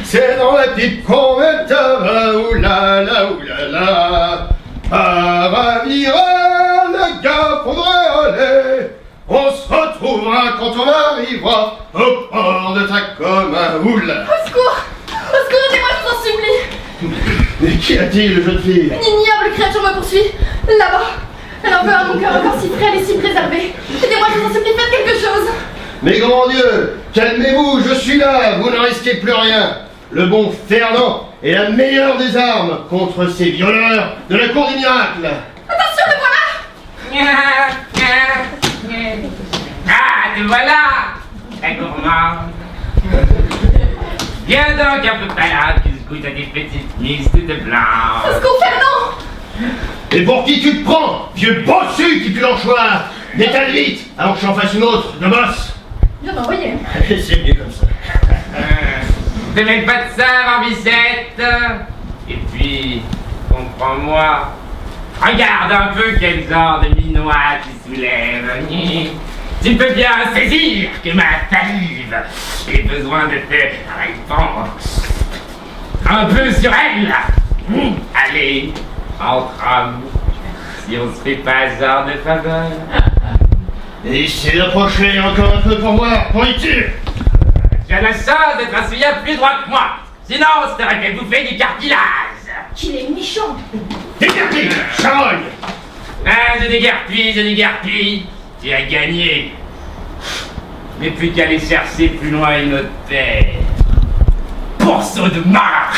C'est dans la pipe qu'on mettra, oulala, oulala. Paravira, le gars faudrait aller. On se retrouvera quand on arrivera au port de Tacoma, oulala. Au secours, aidez-moi, je vous en supplie. Mais qu'y a-t-il, jeune fille? Une ignoble créature me poursuit, là-bas. Elle en veut à mon cœur encore si frêle et si préservé. Aidez-moi, je vous en supplie, faites quelque chose. Mais grand Dieu, calmez-vous, je suis là, vous ne risquez plus rien. Le bon Fernand est la meilleure des armes contre ces violeurs de la cour des miracles. Attention, me voilà. Ah, te voilà, très gourmand. Viens donc un peu par là, tu se goûtes à des petites mises toutes blanches. Au secours, Fernand. Et pour qui tu te prends, vieux bossu qui pue l'anchois? Détale vite, avant que j'en fasse une autre, de bosse. Je viens d'envoyer. C'est mieux comme ça. Ne mets pas de ça, Barbicette. Et puis, comprends-moi, regarde un peu quel genre de minois tu soulèves. Tu peux bien saisir que ma salive ait besoin de te répandre un peu sur elle. Allez, entre hommes, si on se fait pas ce genre de faveur. Essayez d'approcher encore un peu pour voir, pourriture. Tu as la chance d'être un souillard plus droit que moi. Sinon, je t'aurais fait bouffer du cartilage. Qu'il est méchant. Déguerpis, charogne. Ah, je déguerpis. Tu as gagné. Mais plus qu'à aller chercher plus loin une autre terre. Pourceau de marre.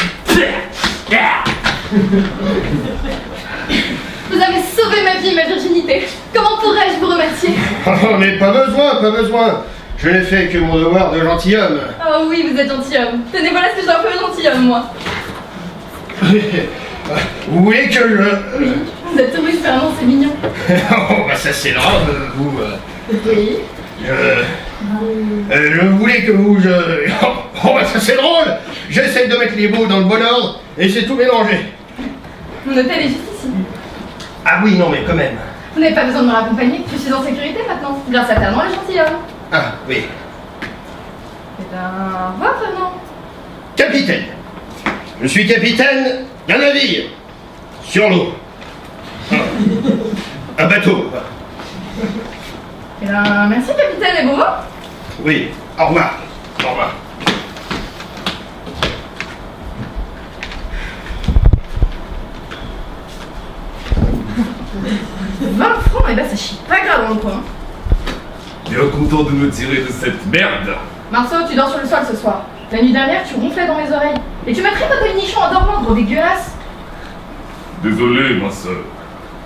Vous avez sauvé ma vie et ma virginité. Comment pourrais-je vous remercier? Oh, mais pas besoin. Je n'ai fait que mon devoir de gentilhomme. Oh oui, vous êtes gentilhomme. Tenez, voilà ce que je dois faire gentilhomme, moi. Vous voulez que je... Oui, vous êtes heureux, Fernand, c'est mignon. Oh, bah ça c'est drôle, vous... Oui. Je voulais que vous... Oh, bah ça c'est drôle. J'essaie de mettre les mots dans le bon ordre et c'est tout mélangé. Mon hôtel est juste ici. Ah oui, non mais quand même. Vous n'avez pas besoin de me raccompagner, je suis en sécurité maintenant, grâce à Fernand le gentilhomme. Ah, oui. Eh ben, au revoir, Fernand. Capitaine. Je suis capitaine d'un navire. Sur l'eau. Un bateau. Eh ben, merci, capitaine, et bon vent. Oui, au revoir. Au revoir. 20 francs, et ben ça chie pas grave dans le coin. Bien content de me tirer de cette merde. Marceau, tu dors sur le sol ce soir. La nuit dernière, tu ronflais dans mes oreilles. Et tu m'as traité de nichon en dormant, gros dégueulasse. Désolé, ma soeur.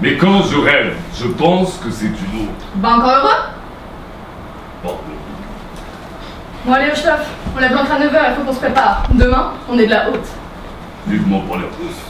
Mais quand je rêve, je pense que c'est une autre. Bah encore heureux. Pardon. Bon allez, au chef, on lève l'ancre à 9h, il faut qu'on se prépare. Demain, on est de la haute. Vivement pour les Russes.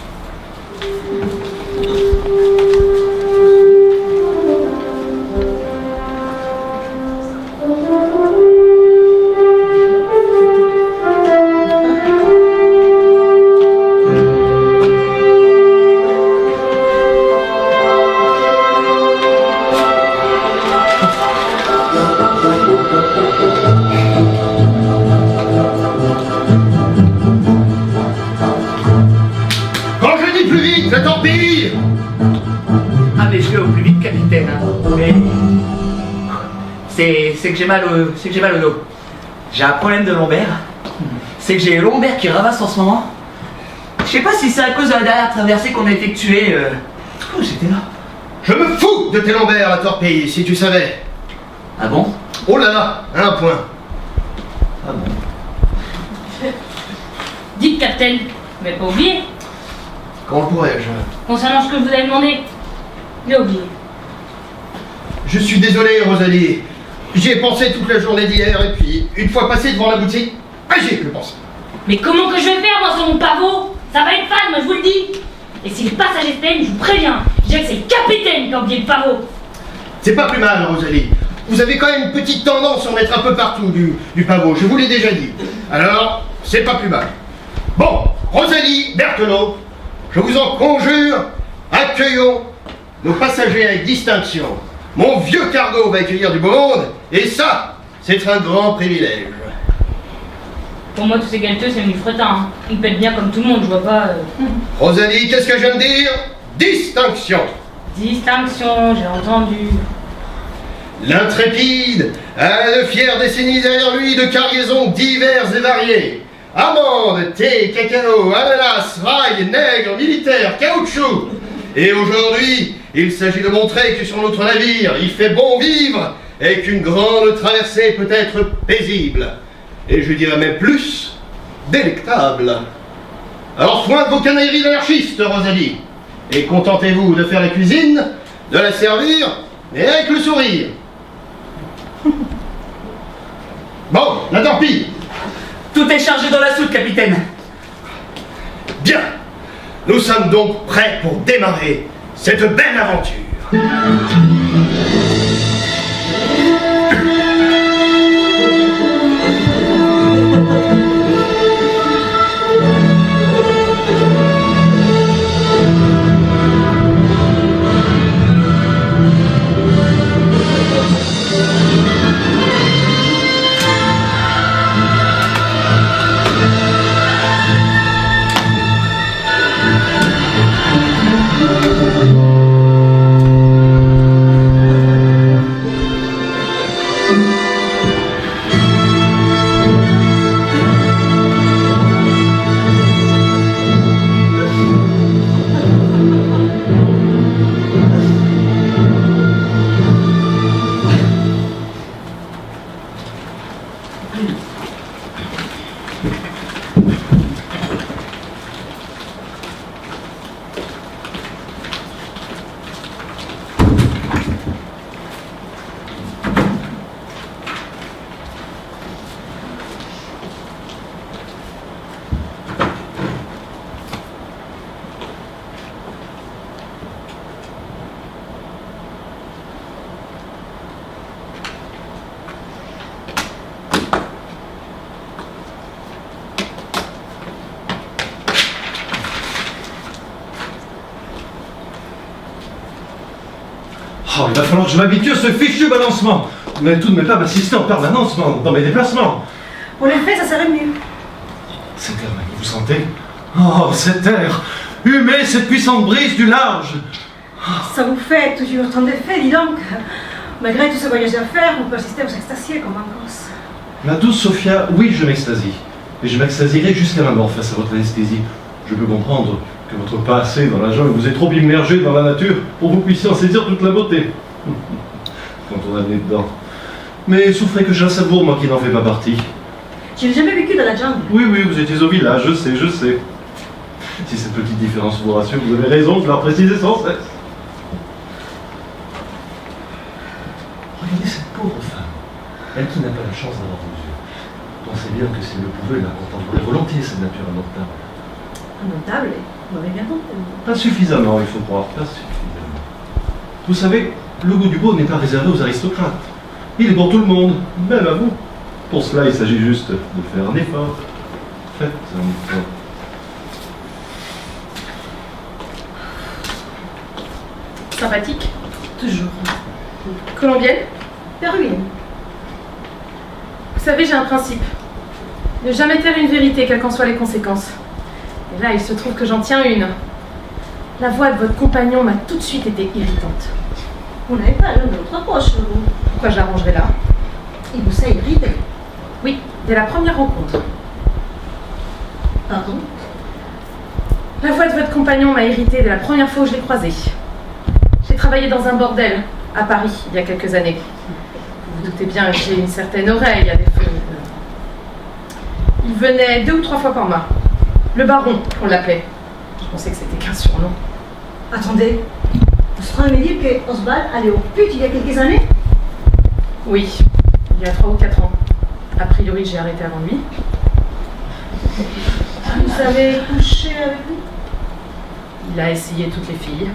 Quand je dis plus vite, la torpille. Ah mais je vais au plus vite, capitaine. Hein. Mais c'est que j'ai mal au dos. J'ai un problème de lombaire. C'est que j'ai le lombaire qui ravasse en ce moment. Je sais pas si c'est à cause de la dernière traversée qu'on a effectuée. Oh, j'étais là. Je me fous de tes lombaires, la torpille, si tu savais. Ah bon? Oh là là, un point. Ah bon. Dites, capitaine, vous m'avez pas oublié? Comment pourrais-je? Concernant ce que je vous avais demandé, j'ai oublié. Je suis désolé, Rosalie. J'y ai pensé toute la journée d'hier et puis, une fois passé devant la boutique, j'y ai plus pensé. Mais comment que je vais faire, moi, sur mon pavot? Ça va être fan, moi, je vous le dis. Et si les passagers se plaignent, je vous préviens. Je dirais que c'est le capitaine qui a oublié le pavot. C'est pas plus mal, Rosalie. Vous avez quand même une petite tendance à en mettre un peu partout du pavot, je vous l'ai déjà dit. Alors, c'est pas plus mal. Bon, Rosalie, Berthelot, je vous en conjure, accueillons nos passagers avec distinction. Mon vieux cargo va accueillir du beau monde, et ça, c'est un grand privilège. Pour moi, tous ces galteux, c'est du fretin. Hein. Ils pètent bien comme tout le monde, je vois pas. Rosalie, qu'est-ce que je viens de dire? Distinction. Distinction, j'ai entendu. L'intrépide a de fières décennies derrière lui de cargaisons diverses et variées. Amandes, thé, cacao, ananas, rail, nègre, militaire, caoutchouc. Et aujourd'hui, il s'agit de montrer que sur notre navire, il fait bon vivre et qu'une grande traversée peut être paisible. Et je dirais même plus, délectable. Alors pointe vos canailleries d'anarchistes, Rosalie, et contentez-vous de faire la cuisine, de la servir, et avec le sourire. Bon, la torpille. Tout est chargé dans la soute, capitaine. Bien. Nous sommes donc prêts pour démarrer cette belle aventure. Oh, il va falloir que je m'habitue à ce fichu balancement. Mais tout ne m'est pas m'assister en permanence dans mes déplacements. Pour les faits, ça serait mieux. Cet air, vous sentez? Oh, cet air! Humez cette puissante brise du large! Ça vous fait toujours tant d'effets, dis donc. Malgré tous ces voyages à faire, on peut assister aux extasiés comme en Corse. Ma douce Sophia, oui, je m'extasie. Et je m'extasierai jusqu'à la mort face à votre anesthésie. Je peux comprendre que votre passé dans la jungle vous est trop immergé dans la nature pour que vous puissiez en saisir toute la beauté. Quand on a le nez dedans. Mais souffrez que je la savoure, moi qui n'en fais pas partie. Je n'ai jamais vécu dans la jungle. Oui, oui, vous étiez au village, je sais, je sais. Si cette petite différence vous rassure, vous avez raison de la préciser sans cesse. Regardez cette pauvre femme, elle qui n'a pas la chance d'avoir vos yeux. Pensez bien que si elle le pouvait, elle la contemplerait volontiers cette nature indomptable. Indomptable, vous m'avez bien compris. Pas suffisamment, il faut croire, pas suffisamment. Vous savez, le goût du beau n'est pas réservé aux aristocrates. Il est pour tout le monde, même à vous. Pour cela, il s'agit juste de faire un effort. Faites un effort. Sympathique. Toujours. Colombienne. Péruvienne. Vous savez, j'ai un principe. Ne jamais taire une vérité, quelles qu'en soient les conséquences. Et là, il se trouve que j'en tiens une. La voix de votre compagnon m'a tout de suite été irritante. Vous n'avez pas l'un de votre poche, vous. Pourquoi je la rangerais là? Il vous a irrité. Oui, dès la première rencontre. Pardon? La voix de votre compagnon m'a irritée dès la première fois où je l'ai croisé. J'ai travaillé dans un bordel à Paris il y a quelques années. Vous vous doutez bien que j'ai une certaine oreille à défaut. Il venait 2 ou 3 fois par mois. Le baron, on l'appelait. Je pensais que c'était qu'un surnom. Attendez. Vous êtes en train de me dire que Oswald allait au pute il y a quelques années? Oui, il y a 3 ou 4 ans. A priori, j'ai arrêté avant lui. Vous avez couché avec lui? Il a essayé toutes les filles.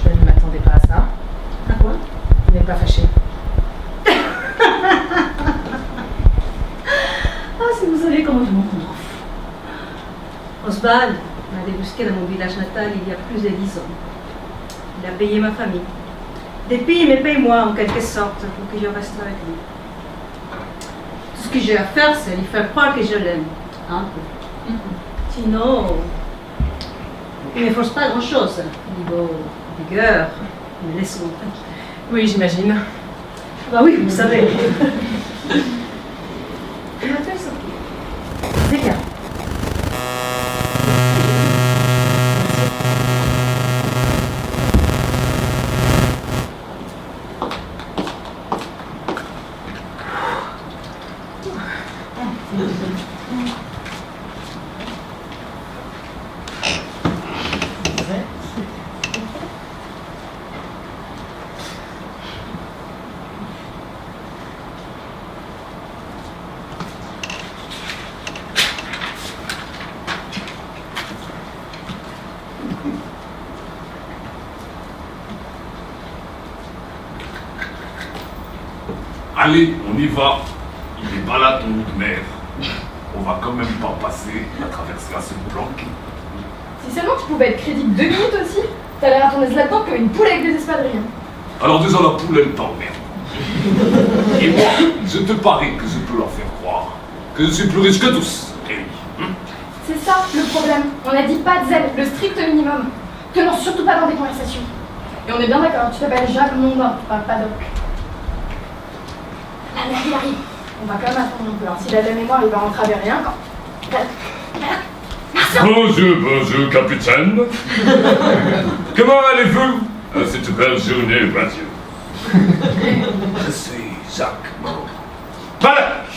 Je ne m'attendais pas à ça. À quoi? Vous n'êtes pas fâché. Ah, si vous savez comment je m'en comprends. Oswald m'a débusqué dans mon village natal il y a plus de 10 ans. Il a payé ma famille. Depuis, il me paye moi en quelque sorte pour que je reste avec lui. que j'ai à faire, c'est lui faire croire que je l'aime. Hein? Sinon, il ne force pas grand-chose. Niveau vigueur, il me laisse tranquille. Oui, j'imagine. Bah oui, vous savez. C'est bien. Allez, on y va. Il n'est pas là, ton loup de mer. On va quand même pas passer à traverser à se planquer. Si seulement tu pouvais être crédible 2 minutes aussi, t'as l'air à ton aise là-dedans comme une poule avec des espadrilles. Alors déjà, la poule, elle t'emmerde. Et moi, je te parie que je peux leur faire croire que je suis plus riche que tous, Ellie. C'est ça le problème. On a dit pas de zèle, le strict minimum. Te lance surtout pas dans des conversations. Et on est bien d'accord, tu t'appelles Jacques Mondin, pas Paddock. La mère, il arrive. On va quand même attendre un peu. Hein. S'il a de la mémoire, il va rentrer avec rien quand. Bonjour, capitaine. Comment allez-vous à cette belle journée radio? Je suis Jacques Mondin. Paddock.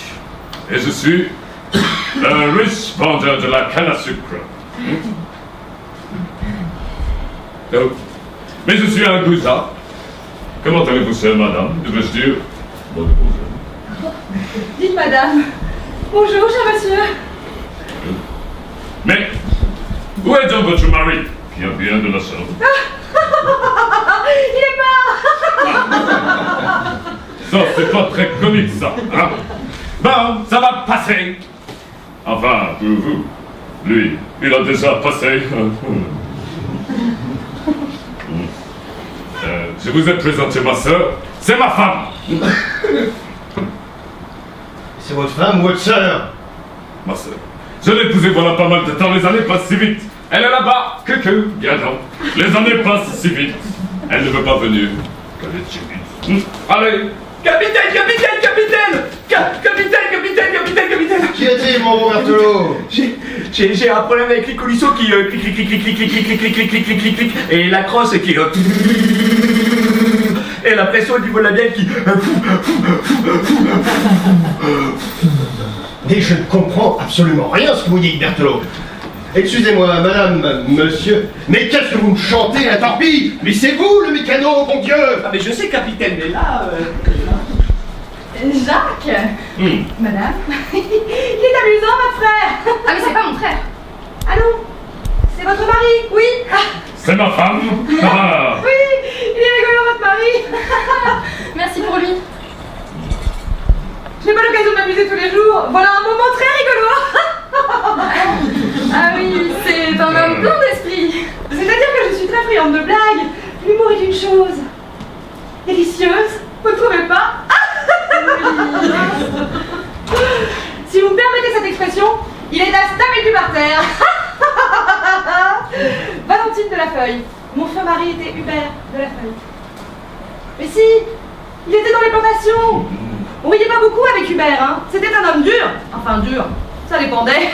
Et je suis un riche vendeur de la canne à sucre. Oh. Mais je suis un goujat. Comment allez-vous, chère madame? Devrais-je dire bonjour. Dites madame. Bonjour, cher monsieur. Mais où est donc votre mari qui vient de la chambre? Il est mort. Ça, c'est pas très comique, ça. Hein? Bon, ça va passer. Enfin, pour vous. Lui, il a déjà passé. Je vous ai présenté ma sœur. C'est ma femme. C'est votre femme ou votre sœur? Ma sœur. Je l'ai épousée voilà pas mal de temps. Les années passent si vite. Elle est là-bas. Que, viens donc. Les années passent si vite. Elle ne veut pas venir. Qu'elle est timide. Allez. Capitaine! Qui a-t-il, mon bon Berthelot? J'ai un problème avec les colisseaux qui clic et la crosse qui et la pression au niveau de la bielle qui Mais je ne comprends absolument rien à ce que vous dites, Berthelot. Excusez-moi, madame, monsieur, mais qu'est-ce que vous me chantez, la torpille? Mais c'est vous, le mécano, bon Dieu! Ah mais je sais, capitaine, mais là... Jacques Madame Il est amusant, votre frère. Ah mais c'est pas mon frère. Allô? C'est votre mari? Oui. C'est ma femme. Ah. Oui, il est rigolo, votre mari. Merci pour lui. Je n'ai pas l'occasion de m'amuser tous les jours. Voilà un moment très rigolo. Ah oui, c'est un homme plein d'esprit. C'est-à-dire que je suis très friande de blagues. L'humour est une chose délicieuse. Vous ne trouvez pas? Si vous me permettez cette expression, il est à se taper du par terre. Valentine de la Feuille. Mon feu mari était Hubert de la Feuille. Mais si, il était dans les plantations. On riait pas beaucoup avec Hubert, hein. C'était un homme dur. Enfin dur, ça dépendait.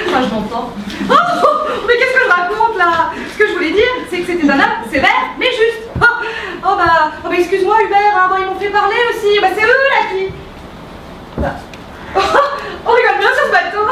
Enfin, je m'entends. Oh, mais qu'est-ce que je raconte là? Ce que je voulais dire, c'est que c'était un homme sévère, mais juste. Oh bah excuse-moi Hubert, hein, bon, ils m'ont fait parler aussi. Bah c'est eux là qui... Bah. On rigole bien sur ce bateau.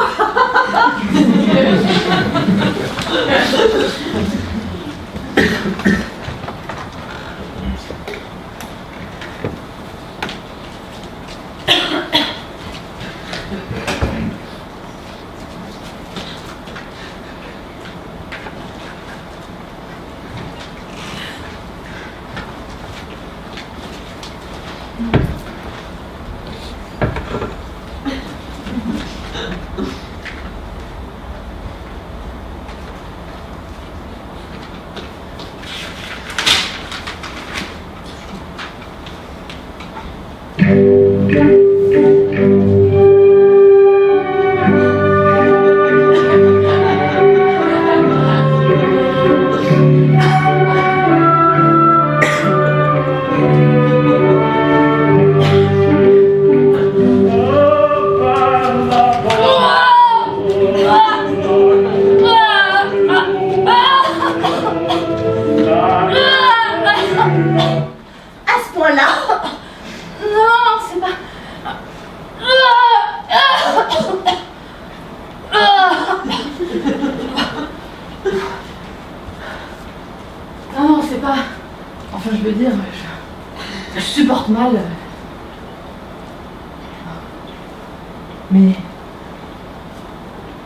veux dire, je supporte mal. Mais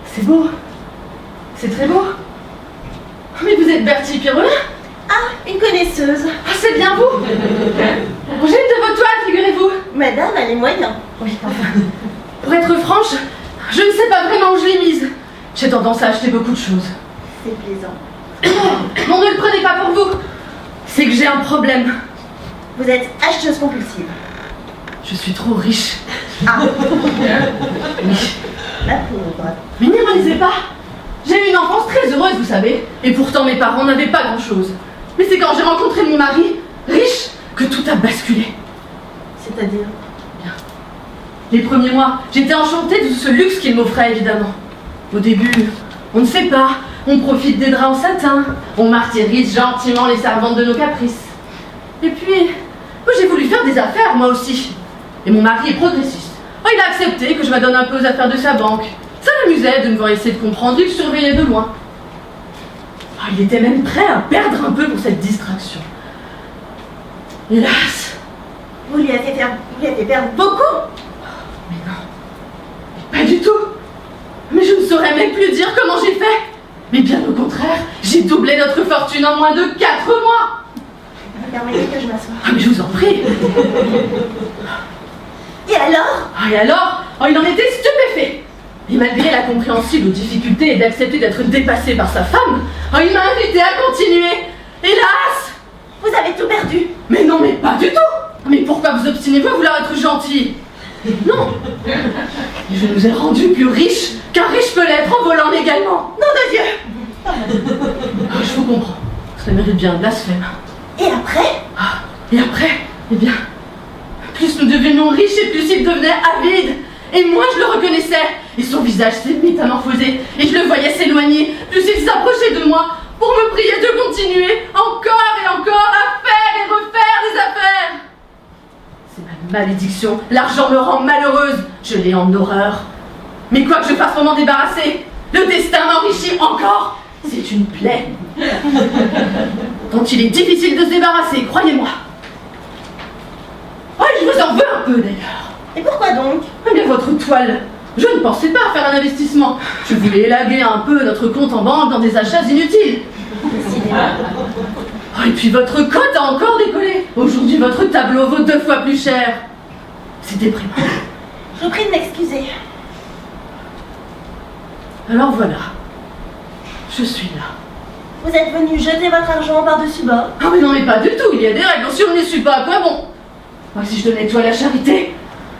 c'est beau. C'est très beau. Mais vous êtes Bertie Pireux? Ah, une connaisseuse. Ah, c'est bien vous. J'ai une de vos toiles, figurez-vous. Madame a les moyens. Oui, enfin, pour être franche, je ne sais pas vraiment où je l'ai mise. J'ai tendance à acheter beaucoup de choses. C'est plaisant. Non, ne le prenez pas pour vous. C'est que j'ai un problème. Vous êtes acheteuse compulsive. Je suis trop riche. Ah, Oui. la pauvre. Mais n'ironisez pas. J'ai eu une enfance très heureuse, vous savez. Et pourtant, mes parents n'avaient pas grand-chose. Mais c'est quand j'ai rencontré mon mari, riche, que tout a basculé. C'est-à-dire? Les premiers mois, j'étais enchantée de tout ce luxe qu'il m'offrait, évidemment. Au début, on ne sait pas, on profite des draps en satin, on martyrise gentiment les servantes de nos caprices. Et puis, moi, j'ai voulu faire des affaires, moi aussi. Et mon mari est progressiste. Oh, il a accepté que je m'adonne un peu aux affaires de sa banque. Ça l'amusait de me voir essayer de comprendre, il surveillait de loin. Oh, il était même prêt à perdre un peu pour cette distraction. Hélas, Vous lui avez fait perdre beaucoup. mais non, pas du tout. Mais je ne saurais même plus dire comment j'ai fait. Mais bien au contraire, j'ai doublé notre fortune en moins de 4 mois. Permettez que je m'assoie. Ah mais je vous en prie. Et alors? Ah, et alors, oh, il en était stupéfait. Et malgré la compréhensible difficulté d'accepter d'être dépassé par sa femme, oh, il m'a invité à continuer. Hélas! Vous avez tout perdu. Mais non, mais pas du tout. Mais pourquoi vous obstinez-vous à vouloir être gentil? Non. Je nous ai rendus plus riches qu'un riche peut l'être en volant légalement. Nom de Dieu. Ah, je vous comprends. Ça mérite bien un blasphème. Et après? Ah, et après, eh bien, plus nous devenions riches et plus il devenait avide. Et moi, je le reconnaissais. Et son visage s'est métamorphosé. Et je le voyais s'éloigner. Plus il s'approchait de moi pour me prier de continuer encore et encore à faire et refaire des affaires. C'est ma malédiction. L'argent me rend malheureuse. Je l'ai en horreur. Mais quoi que je fasse pour m'en débarrasser, le destin m'enrichit encore. C'est une plaie. Dont il est difficile de se débarrasser, croyez-moi. Oh, je vous en veux un peu d'ailleurs. Et pourquoi donc? Eh bien, votre toile. Je ne pensais pas faire un investissement. Je voulais élaguer un peu notre compte en banque dans des achats inutiles. Oh, et puis votre cote a encore décollé. Aujourd'hui, votre tableau vaut 2 fois plus cher. C'est déprimant. Je vous prie de m'excuser. Alors voilà. Je suis là. Vous êtes venu jeter votre argent par-dessus bord. Ah mais non, mais pas du tout. Il y a des règles. Si on ne les suit pas, à quoi bon? Moi, si je donnais tout à la charité,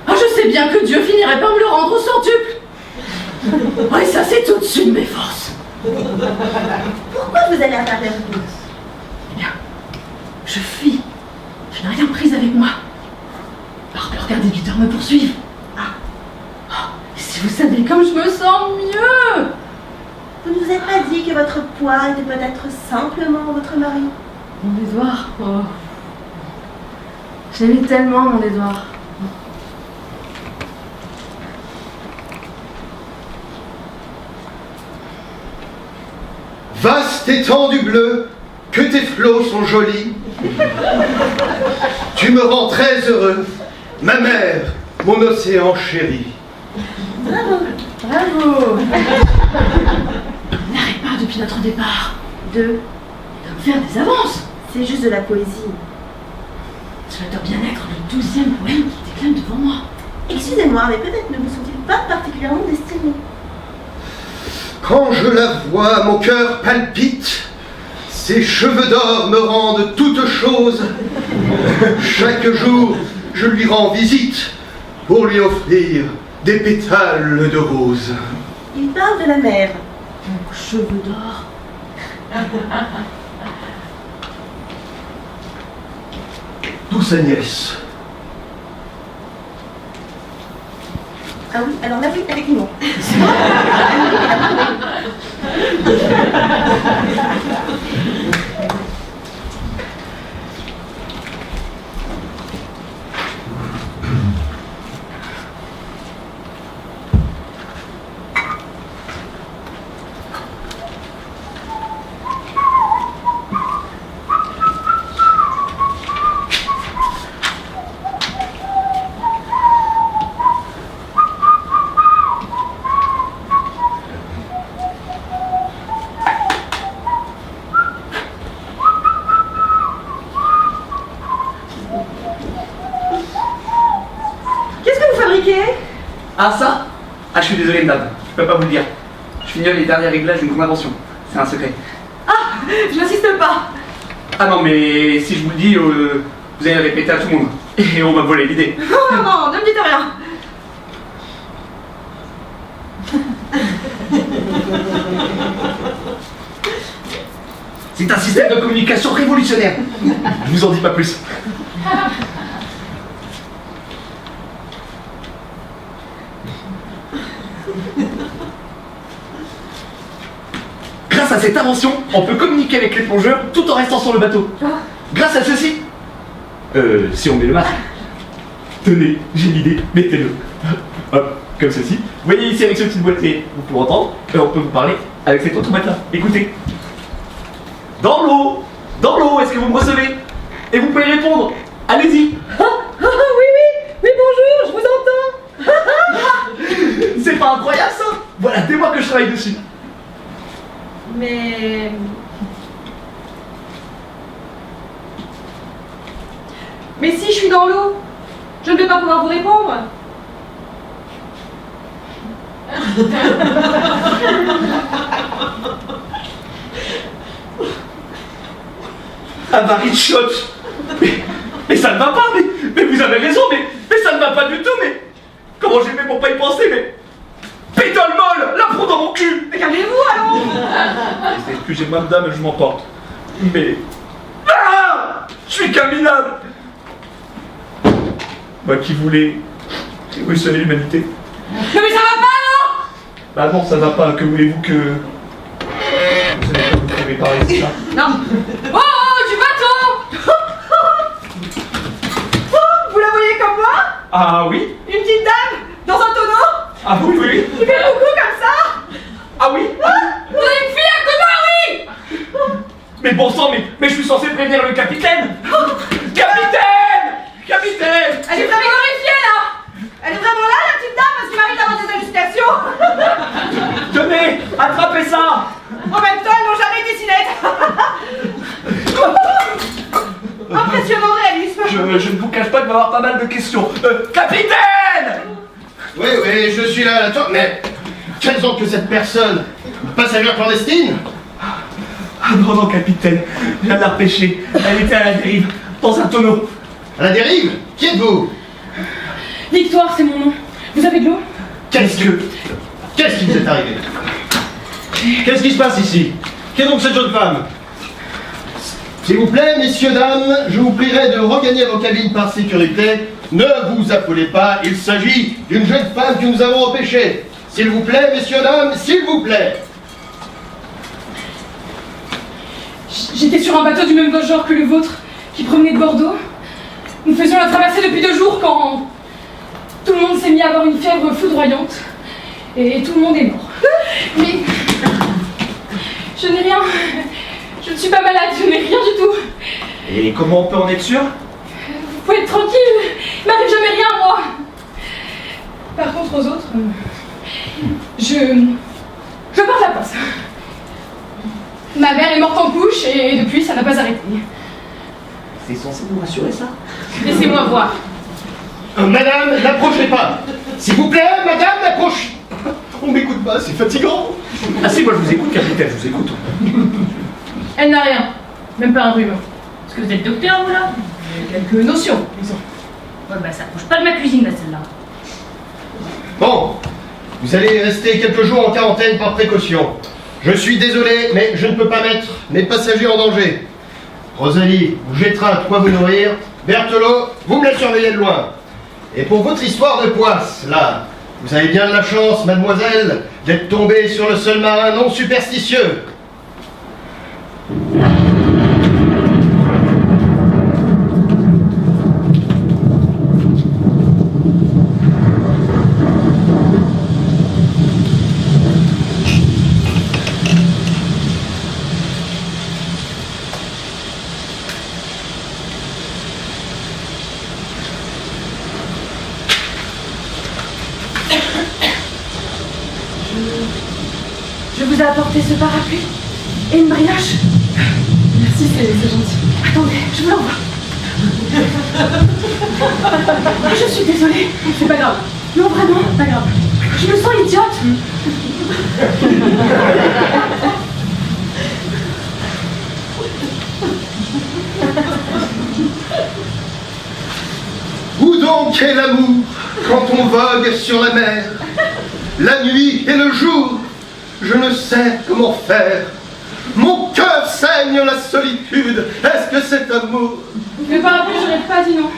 ah, je sais bien que Dieu finirait par me le rendre au centuple. Oh, et ça, c'est au-dessus de mes forces. Pourquoi vous allez regarder vous? Eh bien, je fuis. Je n'ai rien pris avec moi. Alors que leurs débiteurs me poursuivent. Ah. Oh, et si vous savez comme je me sens mieux. Vous ne vous êtes pas dit que votre poids était peut-être simplement votre mari? Mon Édouard, oh. Je l'aimais tellement, mon Édouard. Vaste étendue bleue, que tes flots sont jolis. Tu me rends très heureux, ma mère, mon océan chéri. Bravo. Bravo. N'arrête pas depuis notre départ de me faire des avances. C'est juste de la poésie. Cela doit bien être le 12e poème qui déclame devant moi. Excusez-moi, mais peut-être ne vous sont-ils pas particulièrement destinés? Quand je la vois, mon cœur palpite. Ses cheveux d'or me rendent toute chose. Chaque jour, je lui rends visite pour lui offrir des pétales de rose. Il parle de la mer. Aux cheveux d'or. Douce Agnès, Ah oui, alors là oui, avec nous. Ah ça? Ah je suis désolé madame, je peux pas vous le dire. Je finis les derniers réglages d'une grande invention. C'est un secret. Ah, je n'insiste pas. Ah non mais si je vous le dis, vous allez le répéter à tout le monde. Et on va voler l'idée. Non, non, ne me dites rien. C'est un système de communication révolutionnaire. Je vous en dis pas plus. Grâce à cette invention, on peut communiquer avec les plongeurs tout en restant sur le bateau. Grâce à ceci. Si on met le masque. Tenez, j'ai l'idée, mettez-le. Hop, comme ceci. Vous voyez ici avec ce petit boîtier, vous pouvez entendre, et on peut vous parler avec cet autre matelas. Écoutez. Dans l'eau, est-ce que vous me recevez? Et vous pouvez répondre. Allez-y. Oui, bonjour, je vous entends. C'est pas incroyable ça? Voilà, des mois que je travaille dessus. Mais si je suis dans l'eau, je ne vais pas pouvoir vous répondre. Un baril de shot. Mais ça ne va pas, mais vous avez raison, mais ça ne va pas du tout, mais comment j'ai fait pour pas y penser, mais pétole molle, la proue dans mon cul. Mais calmez-vous alors. Excusez-moi madame, je m'emporte. Mais ah, je suis qu'un minable. Moi qui voulais révolutionner l'humanité. Non mais ça va pas, non? Bah non, ça va pas. Que voulez-vous que vous allez pas vous préparer c'est ça? Non. Oh, du bateau. Vous la voyez comme moi? Ah oui? Une petite dame dans un tonneau Ah oui, oui. qui fait beaucoup comme ça. Ah oui? Vous avez une fille à côté, oui. Mais bon sang, mais je suis censé prévenir le capitaine. Capitaine! Capitaine! Elle est vraiment horrifiée là. Elle est vraiment là, la petite dame, parce qu'il m'arrive d'avoir des hallucinations. Tenez, attrapez ça. En même temps, elles n'ont jamais été si nettes. Impressionnant réalisme. Je ne vous cache pas de m'avoir pas mal de questions. Capitaine! Oui, je suis là, attends, mais quelles ont que cette personne? Une passagère clandestine? Ah non, capitaine, je viens de la repêcher. Elle était à la dérive, dans un tonneau. À la dérive? Qui êtes-vous? Victoire, c'est mon nom. Vous avez de l'eau? Qu'est-ce qui vous est arrivé? Qu'est-ce qui se passe ici? Qui est donc cette jeune femme? S'il vous plaît, messieurs, dames, je vous prierai de regagner vos cabines par sécurité. Ne vous affolez pas, il s'agit d'une jeune femme que nous avons repêchée. S'il vous plaît, messieurs, dames, s'il vous plaît. J'étais sur un bateau du même genre que le vôtre, qui promenait de Bordeaux. Nous faisions la traversée depuis 2 jours quand tout le monde s'est mis à avoir une fièvre foudroyante et tout le monde est mort. Mais je n'ai rien. Je ne suis pas malade, je n'ai rien du tout. Et comment on peut en être sûr? Vous pouvez être tranquille, il m'arrive jamais rien à moi. Par contre aux autres, je porte la poisse. Ma mère est morte en couche et depuis ça n'a pas arrêté. C'est censé nous rassurer ça? Laissez-moi voir. Madame, n'approchez pas. S'il vous plaît, madame, n'approchez. On m'écoute pas, c'est fatigant. Ah si, moi je vous écoute, capitaine, je vous écoute. Elle n'a rien, même pas un rhume. Est-ce que vous êtes docteur vous là? Quelques notions, disons. Ouais bah ça bouge pas de ma cuisine là celle-là. Bon, vous allez rester quelques jours en quarantaine par précaution. Je suis désolé, mais je ne peux pas mettre mes passagers en danger. Rosalie vous jettera de quoi vous nourrir. Berthelot, vous me la surveillez de loin. Et pour votre histoire de poisse, là, vous avez bien de la chance, mademoiselle, d'être tombée sur le seul marin non superstitieux. Je vous ai apporté ce parapluie et une brioche. Merci, c'est gentil. Attendez, je vous l'envoie. Je suis désolée, c'est pas grave. Non, vraiment, pas grave. Je me sens idiote. Où donc est l'amour quand on vogue sur la mer? La nuit et le jour, je ne sais comment faire. Mon cœur saigne la solitude. Est-ce que c'est amour? Mais par rapport, j'aurais pas dit non.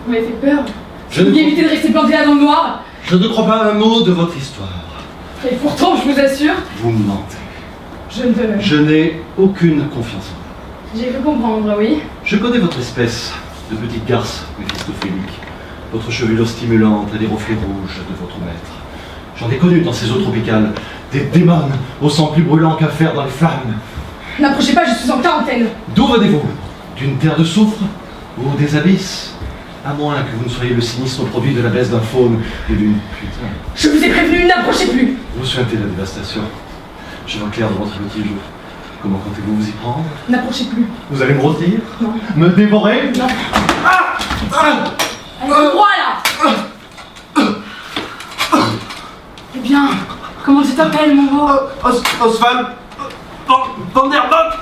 Vous m'avez fait peur. Je Vous ne, pouviez éviter de rester planté là dans le noir. je ne crois pas un mot de votre histoire. Et pourtant, je vous assure, Vous me mentez. je ne veux. Je n'ai aucune confiance en vous. J'ai cru comprendre, oui. Je connais votre espèce de petite garce méphistophélique, votre chevelure stimulante et les reflets rouges de votre maître. J'en ai connu dans ces eaux tropicales, des démons au sang plus brûlant qu'un fer dans les flammes. N'approchez pas, je suis en quarantaine. D'où venez-vous? D'une terre de soufre ou des abysses? À moins que vous ne soyez le sinistre produit de la baisse d'un faune et d'une putain. Je vous ai prévenu, n'approchez plus. Vous souhaitez la dévastation. Je vois clair dans votre petit jeu. Comment comptez-vous vous y prendre? N'approchez plus. Vous allez me rôtir? Non. Me dévorer? Non. Allez, droit là. Eh bien, comment tu t'appelles, mon beau? Oswald Vanderbock.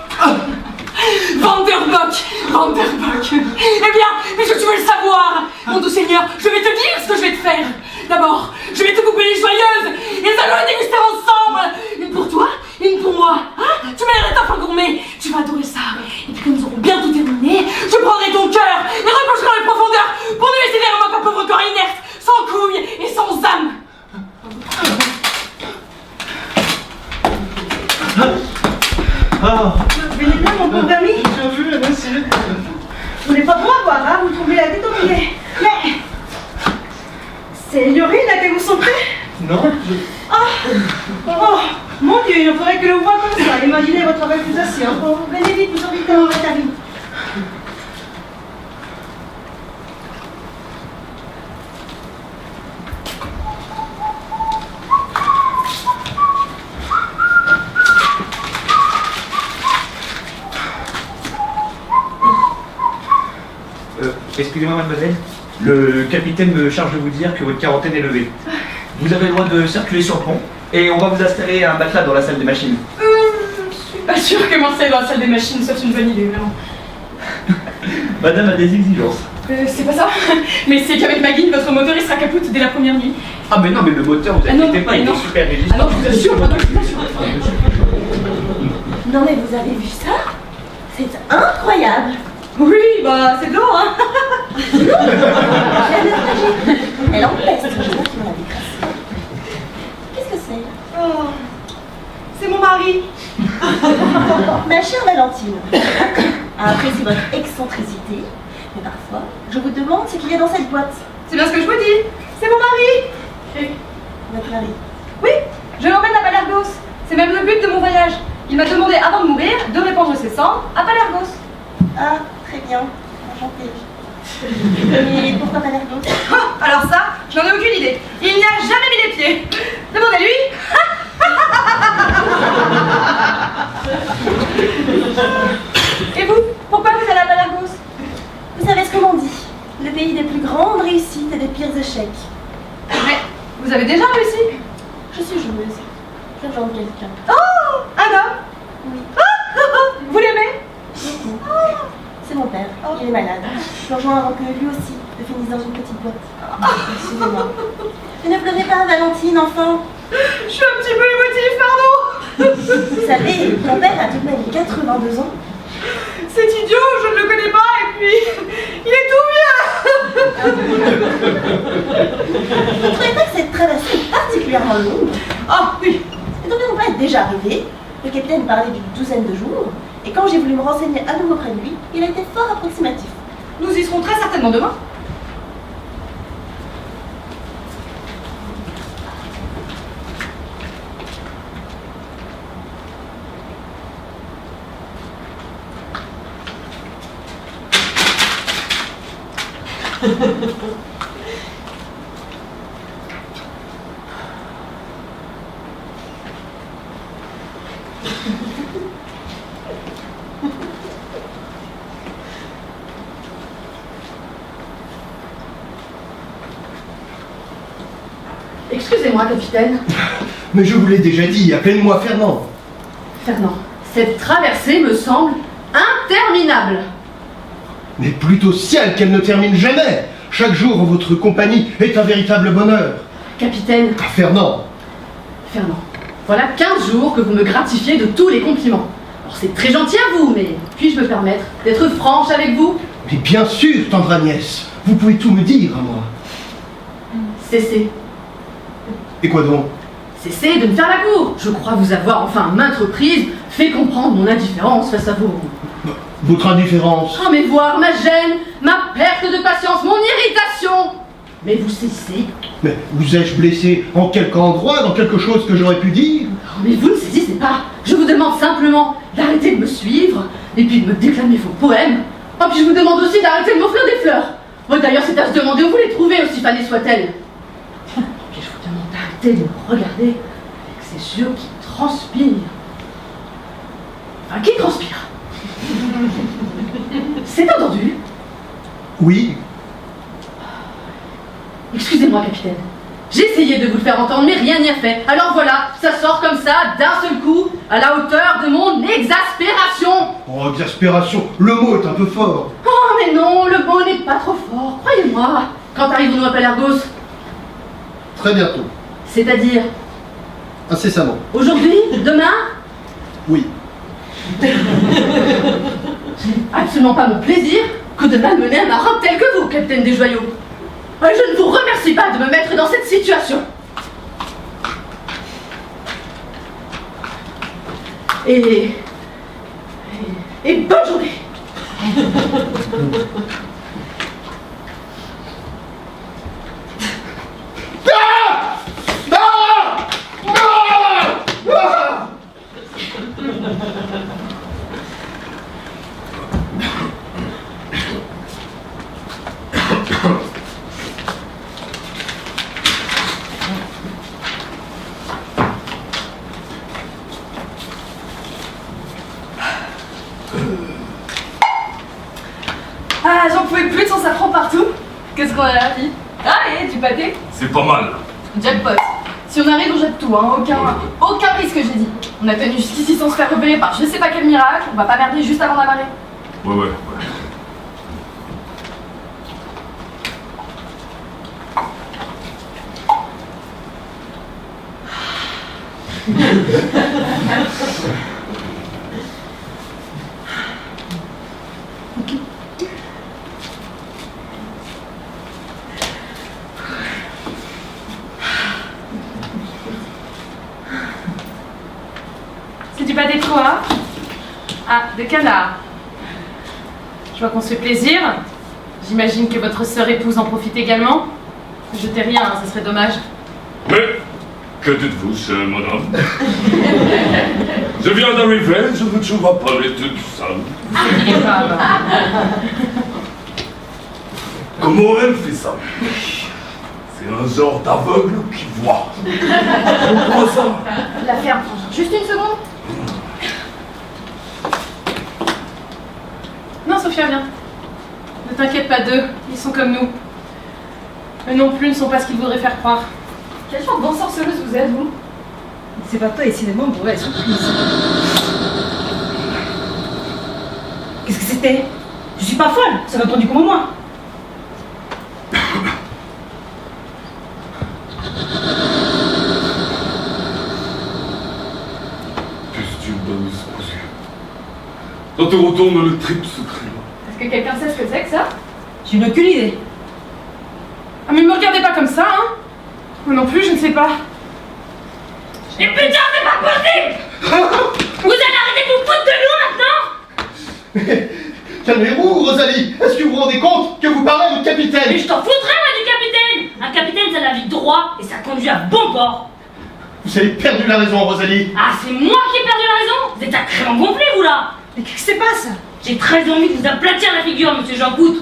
Vanderbock. Eh bien, mais tu veux le savoir. Mon doux Seigneur, je vais te dire ce que je vais te faire. D'abord, je vais te couper les joyeuses et nous allons les déguster ensemble. Une pour toi, une pour moi. Hein? Tu m'aideras ta faim gourmet. Tu vas adorer ça. Et puis quand nous aurons bien tout terminé, je prendrai ton cœur et repencherai dans les profondeurs pour ne laisser derrière moi qu'un pauvre corps inerte, sans couilles et sans âme. Ah, Vous venez bien, mon pauvre ami? bien vu, merci. Vous n'êtes pas bon à voir, hein? Vous tombez la tête au pied. Mais... c'est l'urine à laquelle vous sentez? Non, Oh, mon Dieu, il ne faudrait que le voie comme ça. Imaginez votre réputation. Oh, venez vite, vous invitez en Rotary. Excusez-moi, mademoiselle. Le capitaine me charge de vous dire que votre quarantaine est levée. Vous avez le droit de circuler sur le pont et on va vous installer un matelas dans la salle des machines. Je suis pas sûre que m'installer dans la salle des machines soit une bonne idée, vraiment. Madame a des exigences. C'est pas ça. Mais c'est qu'avec Maggie, votre moteur il sera capote dès la première nuit. Ah mais non, mais le moteur, vous Ah non, inquiétez pas, il non. est super résistant. Ah non, je vous assure, ah non, je vous assure. Non mais vous avez vu ça? C'est incroyable. Oui, bah, c'est de l'eau, hein? Elle empeste, je vois qu'il m'a décrassé. Qu'est-ce que c'est? Oh, c'est mon mari. Ma chère Valentine, apprécie votre excentricité, mais parfois, je vous demande ce qu'il y a dans cette boîte. C'est bien ce que je vous dis. C'est mon mari. Votre mari. Oui, je l'emmène à Palergos. C'est même le but de mon voyage. Il m'a demandé avant de mourir de répandre ses cendres à Palergos. Ah, très bien. Enchantée. Mais pourquoi Palergos? Ah, alors ça, je n'en ai aucune idée. Il n'y a jamais mis les pieds. Demandez-lui. Et vous, pourquoi vous allez à Palergos? Vous savez ce que l'on dit. Le pays des plus grandes réussites et des pires échecs. Mais vous avez déjà réussi? Je suis joueuse. Je viens de quelqu'un. Oh, un homme? Oui. Vous l'aimez? C'est mon père. Il est malade. Je le rejoins avant que lui aussi ne finisse dans une petite boîte. Excusez-moi. Mais ne pleurez pas, Valentine, enfant. Je suis un petit peu émotive, pardon. Vous savez, mon père a tout de même 82 ans. C'est idiot, je ne le connais pas et puis il est tout vieux. Vous ne trouvez pas que cette traversée est particulièrement longue? Ah oui. Ne devrions pas être déjà arrivé? Le capitaine parlait d'une douzaine de jours, et quand j'ai voulu me renseigner à nouveau près de lui, il a été fort approximatif. Nous y serons très certainement demain. Excusez-moi, capitaine. Mais je vous l'ai déjà dit, appelez-moi Fernand. Fernand, cette traversée me semble interminable. Mais plutôt ciel qu'elle ne termine jamais. Chaque jour en votre compagnie est un véritable bonheur. Capitaine. Ah, Fernand. Fernand, voilà 15 jours que vous me gratifiez de tous les compliments. Alors c'est très gentil à vous, mais puis-je me permettre d'être franche avec vous? Mais bien sûr, tendre Agnès. Vous pouvez tout me dire à moi. Cessez. Et quoi donc? Cessez de me faire la cour. Je crois vous avoir enfin maintes reprises fait comprendre mon indifférence face à vous. Votre indifférence. Oh mais voir ma gêne, ma perte de patience, mon irritation. Mais vous saisissez. Mais vous ai-je blessé en quelque endroit, dans quelque chose que j'aurais pu dire? Oh, mais vous ne saisissez pas. Je vous demande simplement d'arrêter de me suivre et puis de me déclamer vos poèmes. Oh puis je vous demande aussi d'arrêter de m'offrir des fleurs. Oh, d'ailleurs c'est à se demander où vous les trouvez, aussi fanées soient-elles. Puis je vous demande d'arrêter de me regarder avec ces yeux qui transpirent. Enfin, qui transpirent? C'est entendu? Oui. Excusez-moi, capitaine. J'ai essayé de vous le faire entendre, mais rien n'y a fait. Alors voilà, ça sort comme ça, d'un seul coup, à la hauteur de mon exaspération. Oh, exaspération, le mot est un peu fort. Oh, mais non, le mot n'est pas trop fort, croyez-moi. Quand arrivons-nous à Palergos? Très bientôt. C'est-à-dire? Incessamment. Aujourd'hui? Demain? Oui. Ce n'est absolument pas mon plaisir que de malmener un marin tel que vous, capitaine des Joyaux. Je ne vous remercie pas de me mettre dans cette situation. Et bonne journée. Ah, j'en pouvais plus de son safran partout. Qu'est-ce qu'on a là, fille? Ah, et du pâté? C'est pas mal. Jackpot. Si on arrive, on jette tout, hein. Aucun risque, j'ai dit. On a tenu jusqu'ici sans se faire repérer par je sais pas quel miracle. On va pas merder juste avant la marée. Ouais. C'est du pâté de quoi? Ah, de canard. Je vois qu'on se fait plaisir. J'imagine que votre sœur épouse en profite également. Ne jetez rien, hein, ça serait dommage. Mais, que dites-vous, cher madame? Je viens d'arriver, je ne vous vois pas les toute seule. Il est pas, Comment elle fait ça? C'est un genre d'aveugle qui voit. Pourquoi ça? La ferme, juste une seconde. Non, Sophia, viens. Ne t'inquiète pas d'eux, ils sont comme nous. Eux non plus ne sont pas ce qu'ils voudraient faire croire. Quelle genre d'ensorceleuse vous êtes, vous? C'est pas toi, décidément, on pourrait être surprise. Qu'est-ce que c'était? Je suis pas folle, ça m'a entendu comme moi. Qu'est-ce que tu me donnes ce cousu? Ça te retourne le trip secret. Est-ce que quelqu'un sait ce que c'est que ça? J'ai une aucune idée. Ah, mais me regardez pas comme ça, hein. Moi non plus, je ne sais pas. Et putain, c'est pas possible! Vous allez arrêter de vous foutre de nous maintenant? Calmez-vous, Rosalie. Est-ce que vous vous rendez compte que vous parlez à votre capitaine? Mais je t'en foutrais, moi, du capitaine! Un capitaine, ça navigue droit et ça conduit à bon port. Vous avez perdu la raison, Rosalie. Ah, c'est moi qui ai perdu la raison? Vous êtes sacrément gonflé, vous, là! Mais qu'est-ce qui se passe? J'ai très envie de vous aplatir la figure, monsieur Jean Poutre.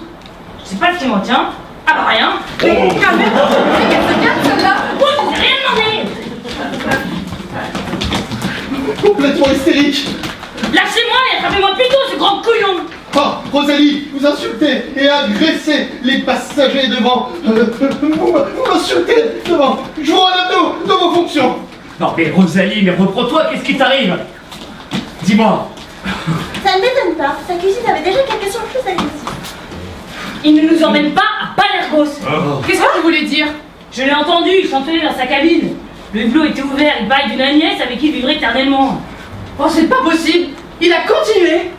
Je sais pas ce qui m'en tient. Ah bah rien. Calmez-vous! Qu'elle se calme, celle-là! Moi, je vous ai rien demandé! Complètement hystérique. Lâchez-moi et attrapez-moi plutôt, ce grand couillon! Oh, Rosalie, vous insultez et agressez les passagers devant... vous m'insultez devant... Je vous relève de vos fonctions. Non mais Rosalie, mais reprends-toi, qu'est-ce qui t'arrive? Dis-moi. Ça ne m'étonne pas, sa cuisine avait déjà quelques surprises agressives. Il ne nous emmène pas à Palergos. Qu'est-ce que tu voulais dire? Je l'ai entendu, il chantonnait dans sa cabine. Le hublot était ouvert, il parlait d'une Agnès avec qui il vivrait éternellement. Oh, c'est pas possible. Il a continué.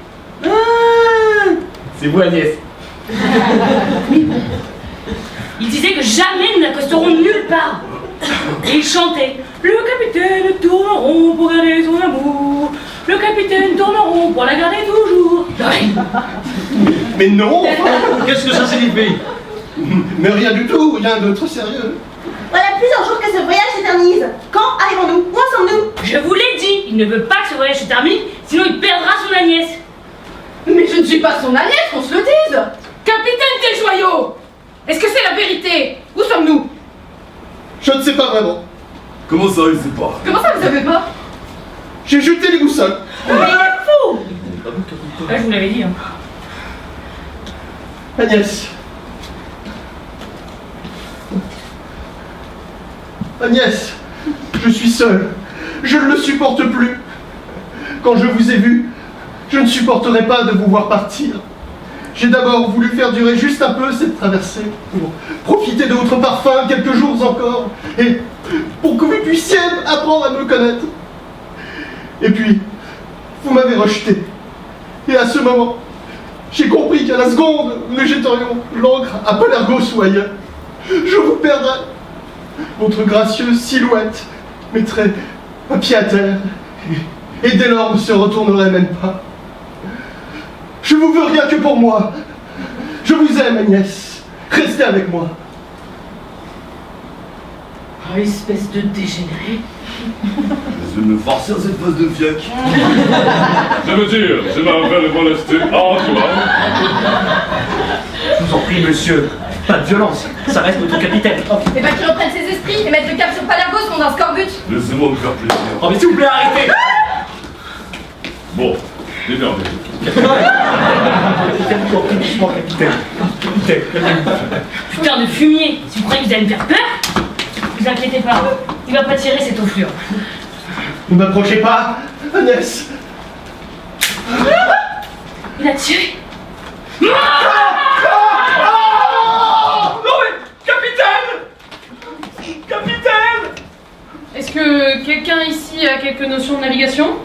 C'est vous Agnès. Il disait que jamais nous n'accosterons nulle part. Et il chantait: le capitaine tourne en rond pour garder son amour. Le capitaine tourne en rond pour la garder toujours. Mais non. Qu'est-ce que ça signifie? Mais rien du tout, rien d'autre sérieux. Voilà plusieurs jours que ce voyage s'éternise. Quand arrivons-nous? Où en sommes-nous? Je vous l'ai dit, il ne veut pas que ce voyage se termine, sinon il perdra son Agnès. Mais je ne suis pas son Agnès, qu'on se le dise. Capitaine des joyaux! Est-ce que c'est la vérité? Où sommes-nous? Je ne sais pas vraiment. Comment ça, il sait pas? Comment ça, vous savez pas? J'ai jeté les boussoles. Mais il est fou! Je vous l'avais dit. Hein. Agnès. Agnès, je suis seul. Je ne le supporte plus. Quand je vous ai vu, je ne supporterai pas de vous voir partir. J'ai d'abord voulu faire durer juste un peu cette traversée, pour profiter de votre parfum quelques jours encore, et pour que vous puissiez apprendre à me connaître. Et puis, vous m'avez rejeté. Et à ce moment, j'ai compris qu'à la seconde, nous jetterions l'ancre à Palergos ou ailleurs. Je vous perdrai. Votre gracieuse silhouette mettrait un pied à terre, et dès lors ne se retournerait même pas. Je vous veux rien que pour moi. Je vous aime, Agnès. Restez avec moi. Oh, espèce de dégénéré. Je vais me forcer à cette phase de fiac. Ça veut dire, c'est ma affaire de molester. Ah, tu vois. Je vous en prie, monsieur. Pas de violence, ça reste notre capitaine. Et bah qu'il reprenne ses esprits et mette le cap sur Palergos, mon scorbut. Laissez-moi me faire plaisir. Oh mais s'il vous plaît, arrêtez. Bon, démerdez. Calmez-vous, doucement, capitaine. Capitaine, calmez-vous. Putain de fumier, si vous croyez que vous allez me faire peur, vous inquiétez pas, il va pas tirer cette enflure. Ne m'approchez pas, Agnès. Il a tiré. Non mais, capitaine. Capitaine. Est-ce que quelqu'un ici a quelques notions de navigation?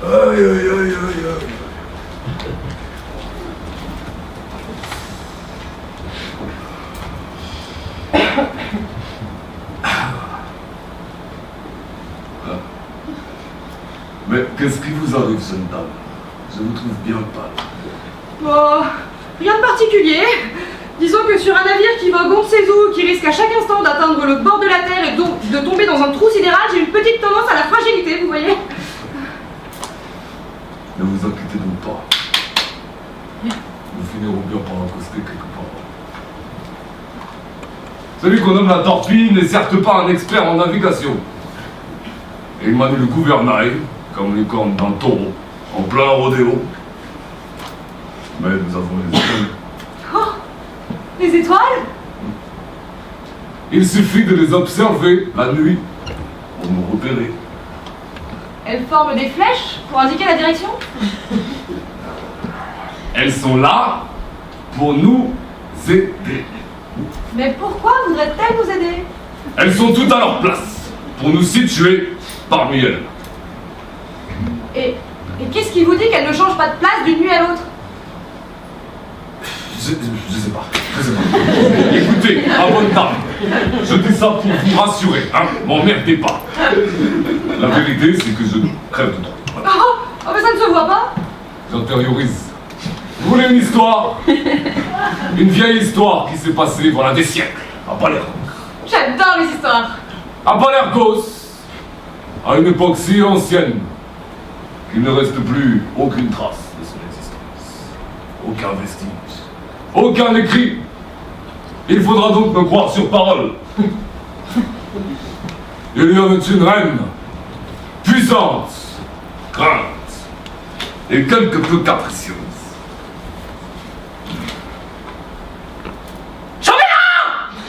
Aïe, aïe, aïe, aïe, aïe. Mais qu'est-ce qui vous arrive, jeune dame? Je vous trouve bien pâle. Oh, rien de particulier. Disons que sur un navire qui vogue on ne sait où, qui risque à chaque instant d'atteindre le bord de la terre et donc de tomber dans un trou sidéral, j'ai une petite tendance à la fragilité, vous voyez. Ne vous inquiétez donc pas. Nous finirons bien par accoster quelque part. Celui qu'on nomme la torpille n'est certes pas un expert en navigation. Et il manie le gouvernail comme les cornes d'un taureau, en plein rodéo. Mais nous avons les étoiles. Oh, les étoiles? Il suffit de les observer la nuit pour nous repérer. Elles forment des flèches pour indiquer la direction? Elles sont là pour nous aider. Mais pourquoi voudraient-elles nous aider? Elles sont toutes à leur place pour nous situer parmi elles. Et qu'est-ce qui vous dit qu'elles ne changent pas de place d'une nuit à l'autre? Je sais pas. Écoutez, Écoutez, ma bonne dame, je dis ça pour vous rassurer, hein, m'emmerdez pas. La vérité, c'est que je crève de trop. Voilà. Ah, mais ça ne se voit pas. J'intériorise. Vous voulez une histoire? Une vieille histoire qui s'est passée voilà des siècles, à Palerme. J'adore les histoires. À Palergos, à une époque si ancienne qu'il ne reste plus aucune trace de son existence. Aucun vestige, aucun écrit. Il faudra donc me croire sur parole. Il y avait une reine, puissante, crainte, et quelque peu capricieuse.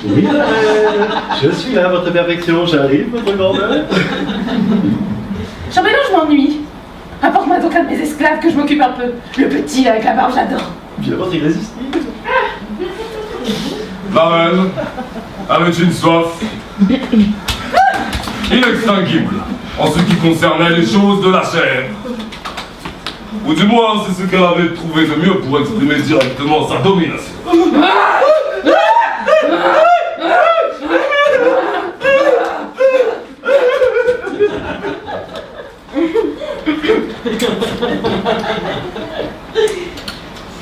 Oui, je suis là, votre perfection, j'arrive, votre grand-mère. Chambellan, je m'ennuie. Apporte-moi donc un de mes esclaves que je m'occupe un peu. Le petit là, avec la barbe, j'adore. Violence irrésistible. La reine avait une soif inextinguible en ce qui concernait les choses de la chair. Ou du moins, c'est ce qu'elle avait trouvé de mieux pour exprimer directement sa domination.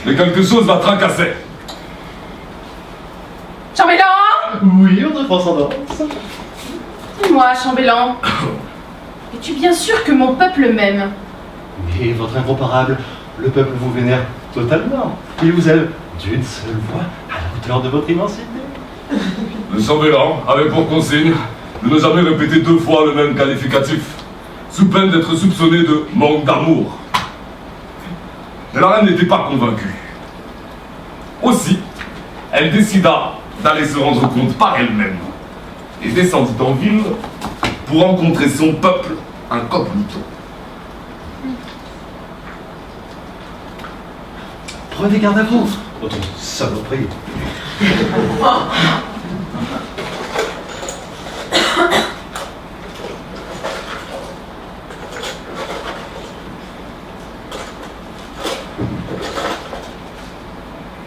Mais quelque chose la tracassait. Chambellan! Oui, votre transcendance. Dis-moi, Chambellan. Es-tu bien sûr que mon peuple m'aime? Mais votre incomparable, le peuple vous vénère totalement. Il vous aime d'une seule voix à la hauteur de votre immensité. Le chambellan avait pour consigne de ne jamais répéter 2 fois le même qualificatif, sous peine d'être soupçonné de manque d'amour. Mais la reine n'était pas convaincue. Aussi, elle décida d'aller se rendre compte par elle-même et descendit en ville pour rencontrer son peuple incognito. Prenez garde à vous, votre saloperie.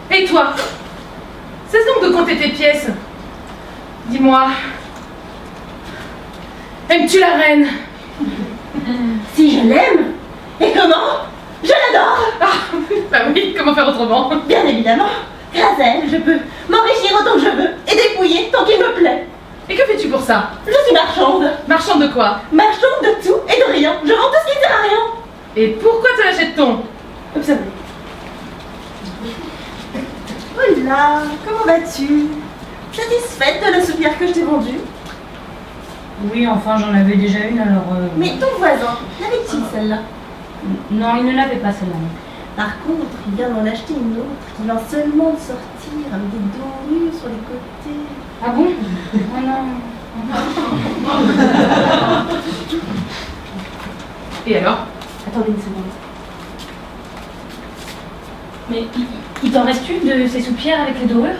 Et toi? Cesse donc de compter tes pièces. Dis-moi. Aimes-tu la reine? Si je l'aime? Et comment? Je l'adore! Ah, bah oui, comment faire autrement? Bien évidemment, grâce à elle, je peux m'enrichir autant que je veux et dépouiller tant qu'il me plaît. Et que fais-tu pour ça? Je suis marchande. Marchande de quoi? Marchande de tout et de rien. Je vends tout ce qui ne sert à rien. Et pourquoi te l'achète-t-on? Observez. Voilà, comment vas-tu? Satisfaite de la soupière que je t'ai vendue? Oui, enfin, j'en avais déjà une, alors... Mais ton voisin, l'avait-il celle-là? Non, il ne l'avait pas, celle-là. Par contre, il vient d'en acheter une autre qui vient seulement de sortir avec des dorures sur les côtés. Ah bon? Oh non. Et alors? Attendez une seconde. Mais il t'en reste une de ces soupières avec les dorures?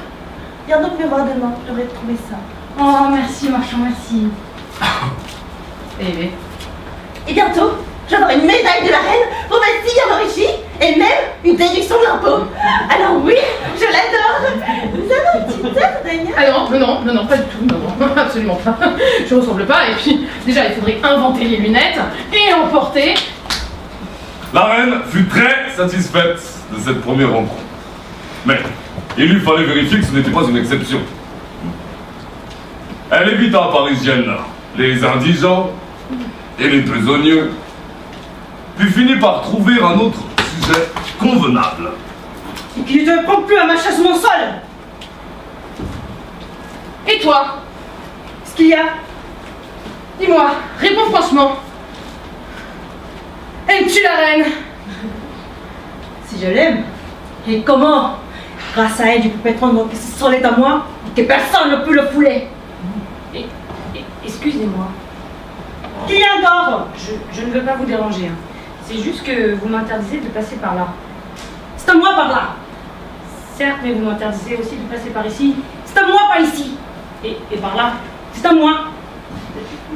Viens donc me voir demain, je devrais trouver ça. Oh, merci, marchand, merci. Et bientôt, j'aurai une médaille de la reine pour m'être si bien enrichie et même une déduction d'impôt. Alors oui, je l'adore. Vous avez un petit œuf d'ailleurs? Ah non, pas du tout, non, absolument pas. Je ressemble pas, et puis déjà il faudrait inventer les lunettes et emporter. La reine fut très satisfaite de cette première rencontre. Mais il lui fallait vérifier que ce n'était pas une exception. Elle évita parisienne les indigents et les besogneux, puis finit par trouver un autre sujet convenable. Et qui ne prend plus à ma chasse mon sol. Et toi? Ce qu'il y a? Dis-moi, réponds franchement. Aimes-tu la reine? Si je l'aime. Et comment? Grâce à elle, je peux prétendre que ce soleil à moi, que personne ne peut le fouler. Excusez-moi. Qu'il y a encore? Je ne veux pas vous déranger. Hein. C'est juste que vous m'interdisez de passer par là. C'est à moi par là. Certes, mais vous m'interdisez aussi de passer par ici. C'est à moi par ici. Et par là. C'est à moi.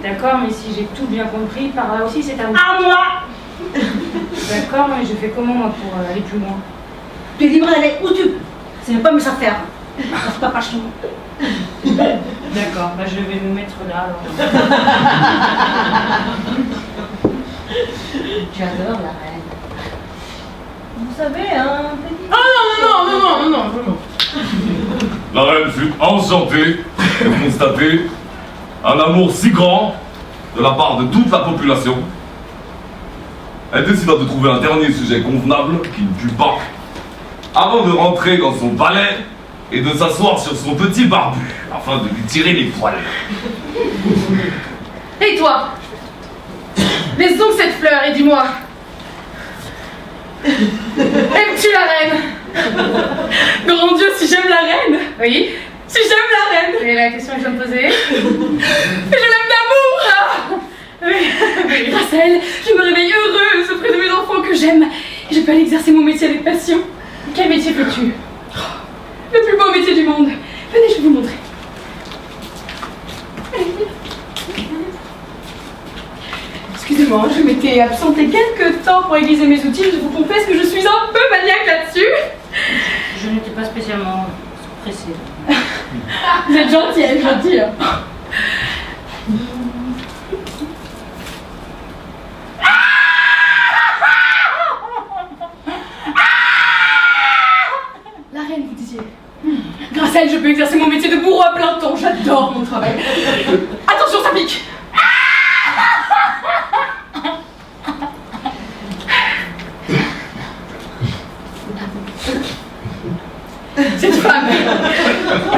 D'accord, mais si j'ai tout bien compris, par là aussi c'est à vous. À moi. D'accord, mais je fais comment moi pour aller plus loin? Tu es libre d'aller où tu veux. C'est même pas mes affaires. C'est pas vachement. D'accord, bah je vais me mettre là alors. J'adore la reine. Vous savez, hein, petit... Oh non. La reine fut enchantée de constater un amour si grand de la part de toute la population. Elle décida de trouver un dernier sujet convenable qui ne tue pas, avant de rentrer dans son palais et de s'asseoir sur son petit barbu, afin de lui tirer les poils. Et toi? Laisse donc cette fleur et dis-moi. Aimes-tu la reine? Grand Dieu, si j'aime la reine! Oui. Si j'aime la reine! C'est la question que je viens de poser. Et je l'aime d'amour! Grâce à elle, je me réveille heureuse auprès de mes enfants que j'aime. Et je peux aller exercer mon métier avec passion. Quel métier fais-tu? Le plus beau métier du monde. Venez, je vais vous montrer. Excusez-moi, je m'étais absentée quelques temps pour aiguiser mes outils. Je vous confesse que je suis un peu maniaque là-dessus. Je n'étais pas spécialement pressée. Vous êtes gentille, elle est gentille. La reine, vous disiez. Grâce à elle, je peux exercer mon métier de bourreau à plein temps. J'adore mon travail. Attention, ça pique. Cette femme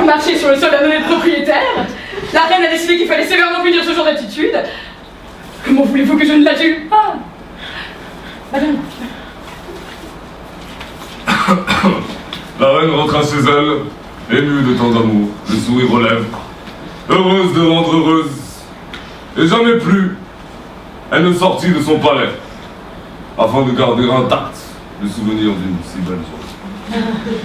marchait sur le sol d'un honnête propriétaire. La reine a décidé qu'il fallait sévèrement punir ce genre d'attitude. Comment voulez-vous que je ne l'adule pas? Madame. La reine rentra chez elle, émue de tant d'amour, le sourire aux lèvres, heureuse de rendre heureuse. Et jamais plus, elle ne sortit de son palais, afin de garder intact le souvenir d'une si belle journée.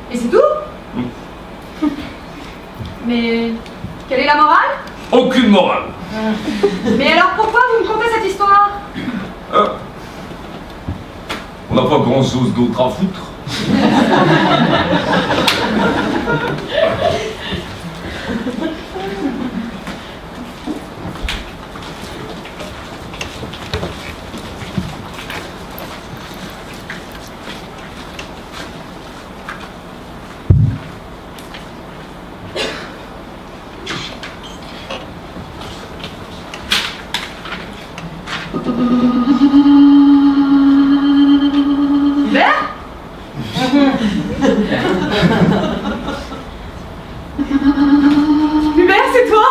Et c'est tout? Mais quelle est la morale? Aucune morale. Mais alors pourquoi vous me contez cette histoire? On n'a pas grand-chose d'autre à foutre. Hubert? Hubert, c'est toi?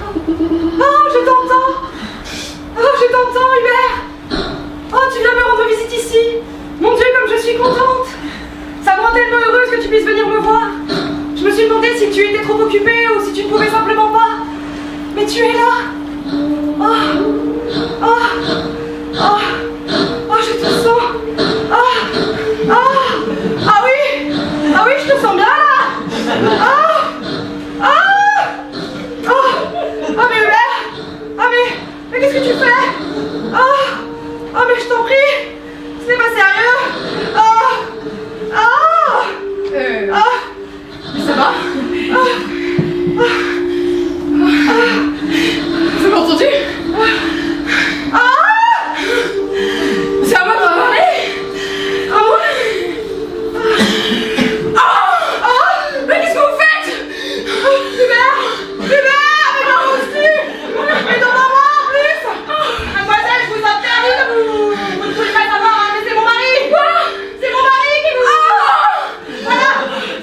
Oh, je t'entends! Oh, je t'entends, Hubert! Oh, tu viens me rendre visite ici! Mon Dieu, comme je suis contente! Ça me rend tellement heureuse que tu puisses venir me voir! Je me suis demandé si tu étais trop occupée ou si tu ne pouvais simplement pas! Mais tu es là! Oh! Oh! Oh! Oh, je te sens! Oh! Oh! Ah oui! Ah oui, je te sens bien là! Oh! Oh! Oh! Ah mais Hubert! Ah mais qu'est-ce que tu fais? Oh! Oh mais je t'en prie! Ce n'est pas sérieux! Oh! Oh! Oh! Ça va? Oh! Oh! Vous m'avez entendu? Ah! C'est à moi de vous parler? Ah bon? Ah! Mais qu'est-ce que vous faites? Hubert! Hubert! Mais comment oses-tu? Mais dans ma main en plus! Mademoiselle, je vous interdis de vous ne pouvez pas savoir, hein, mais c'est mon mari! Quoi? C'est mon mari qui vous... Voilà!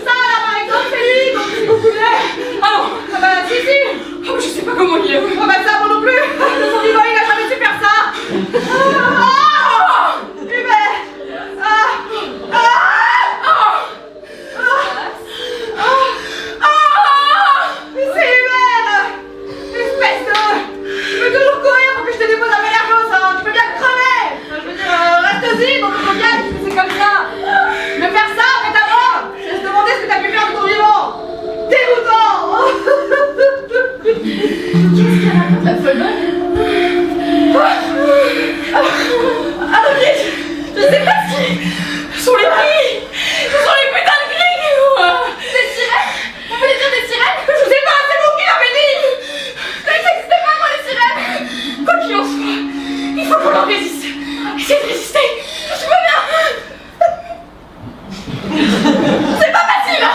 Ça là par exemple, c'est lui, donc si vous voulez! Ah non! Ah bah si si! Oh, mais je sais pas comment il est. Ah bah ça moi non plus! De son vivant, il a jamais su faire ça! Ah! Hubert! Ah! Ah! Mais c'est Hubert! Espèce de... Tu peux toujours courir pour que je te dépose à Mélergos, hein! Tu peux bien crever! Enfin, je veux dire, reste-y, donc faut bien, c'est comme ça! Me faire ça, mais d'abord! Je vais se demander ce que t'as pu faire de ton vivant! Dégoûtant! La folle bonne. Ce sont les cris! Ce sont les putains de cris qui vous... Des sirènes? Vous voulez dire des sirènes? Je sais pas, c'est vous qui l'avez dit! Ça n'existait pas, moi, les sirènes! Quoi qu'il en soit, il faut qu'on leur résiste. Essayez de résister. Je veux bien. C'est pas facile.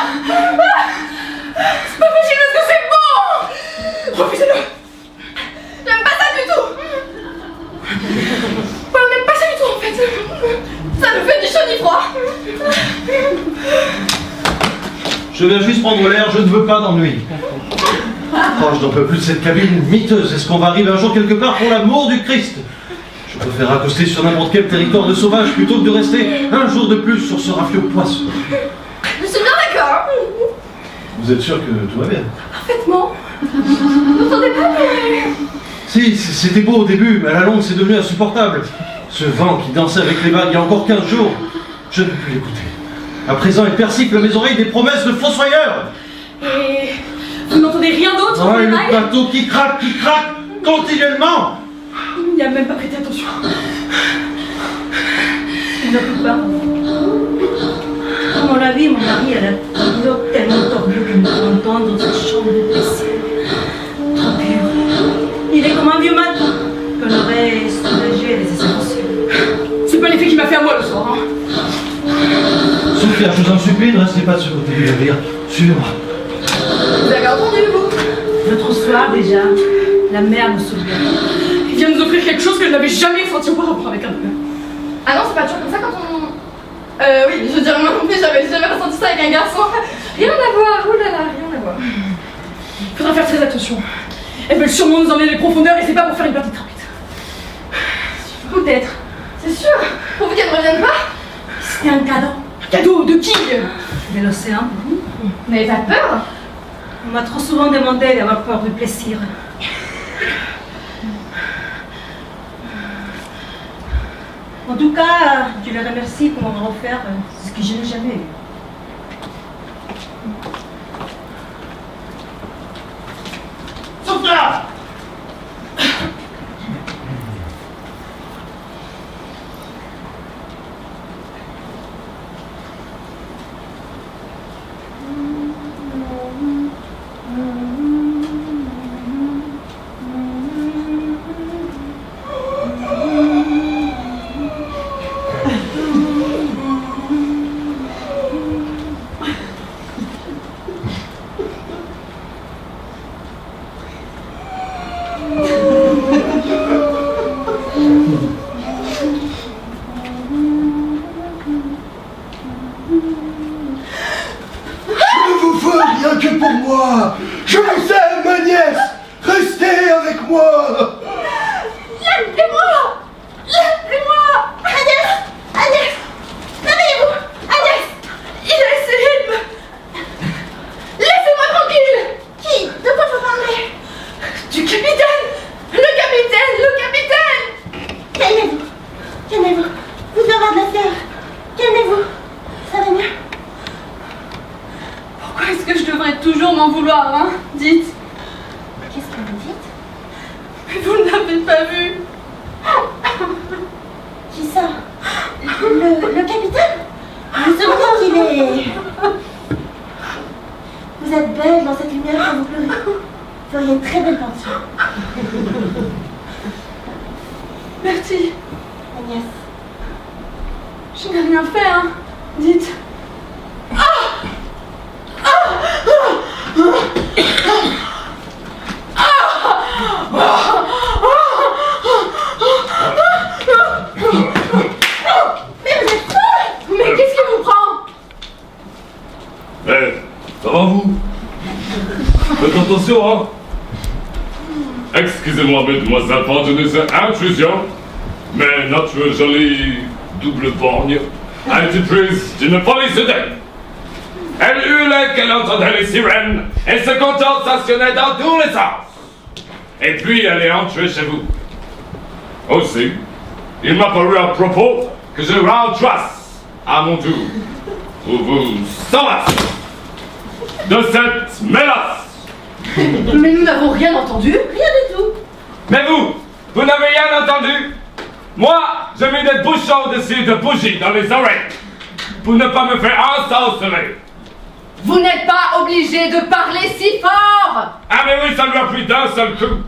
C'est pas facile parce que c'est bon. Refusez-le. J'aime pas ça du tout. Ouais, on n'aime pas ça du tout en fait. Ça nous fait ni chaud ni froid. Je viens juste prendre l'air, je ne veux pas d'ennui. Oh, je n'en peux plus de cette cabine miteuse. Est-ce qu'on va arriver un jour quelque part pour l'amour du Christ? Je préfère accoster sur n'importe quel territoire de sauvage plutôt que de rester un jour de plus sur ce rafio poisseux. Je suis bien d'accord. Vous êtes sûr que tout va bien? Parfaitement. Vous n'entendez pas Si, c'était beau au début, mais à la longue c'est devenu insupportable. Ce vent qui dansait avec les vagues il y a encore 15 jours, je ne peux plus l'écouter. À présent, il persifle à mes oreilles des promesses de fossoyeurs. Et vous n'entendez rien d'autre Oh, dans les le vagues? bateau qui craque continuellement. Il n'a même pas prêté attention. Il ne peut pas. À mon avis, mon mari a la pilote tellement tordue qu'il ne peut entendre dans cette chambre de plaisir. Trop pur. Il est comme un vieux matou qu'on aurait soulagé les essentiels. C'est pas l'effet qui m'a fait à moi le soir, hein. Sophia, je vous en supplie, ne restez pas de ce côté du navire. Suivez-moi. Vous avez entendu, vous? L'autre soir déjà, la mer me souvient. Il vient de nous offrir quelque chose que je n'avais jamais senti auparavant avec un homme. Ah non, c'est pas toujours comme ça quand on... oui, je veux dire, moi non plus, j'avais jamais ressenti ça avec un garçon. Rien à voir, oh là là, rien à voir. Faudra faire très attention. Elles veulent sûrement nous emmener dans les profondeurs et c'est pas pour faire une partie de rapide. Peut-être. C'est sûr. Pour vous qu'elle ne revienne pas? C'était un cadeau. Un cadeau de qui? De l'océan pour vous. Vous n'avez pas peur? On m'a trop souvent demandé d'avoir peur du plaisir. En tout cas, je les remercie pour m'avoir offert ce que je n'ai jamais eu. Sophia! Je vous aime, ma nièce! Restez avec moi! Laissez-moi! Laissez-moi! Agnès! Agnès! Réveillez-vous! Agnès! Il a essayé de me... Laissez-moi tranquille! Qui? De quoi vous parlez? Du capitaine! Le capitaine! Le capitaine! Calmez-vous! Calmez-vous! Vous devez avoir de la fièvre! Calmez-vous! Ça va mieux? Pourquoi est-ce que je devrais toujours m'en vouloir, hein? Dites! Qu'est-ce que vous dites? Mais vous ne l'avez pas vu! Qui ça? Le capitaine? Vous souvenez qu'il est... Vous êtes belle dans cette lumière quand vous pleurez. Vous feriez une très belle peinture. Bertie, Agnès. je n'ai rien fait, hein? Dites! Mais qu'est-ce qui vous prend? Eh, ça va vous? Faites attention, hein? Excusez-moi, mesdemoiselles, pardonnez cette intrusion, mais notre jolie double borgne a été prise d'une folie soudaine. Elle hurlait qu'elle entendait les sirènes et se contentationnait dans tous les sens. Et puis elle est entrée chez vous. Aussi, il m'a paru à propos que je rends trace à mon tour pour vous sortir de cette mélasse. Mais nous n'avons rien entendu. Rien du tout. Mais vous n'avez rien entendu? Moi, je mets des bouchons dessus de bougies dans les oreilles pour ne pas me faire ensorceler. Vous n'êtes pas obligé de parler si fort. Ah mais oui, ça lui a pris d'un seul coup.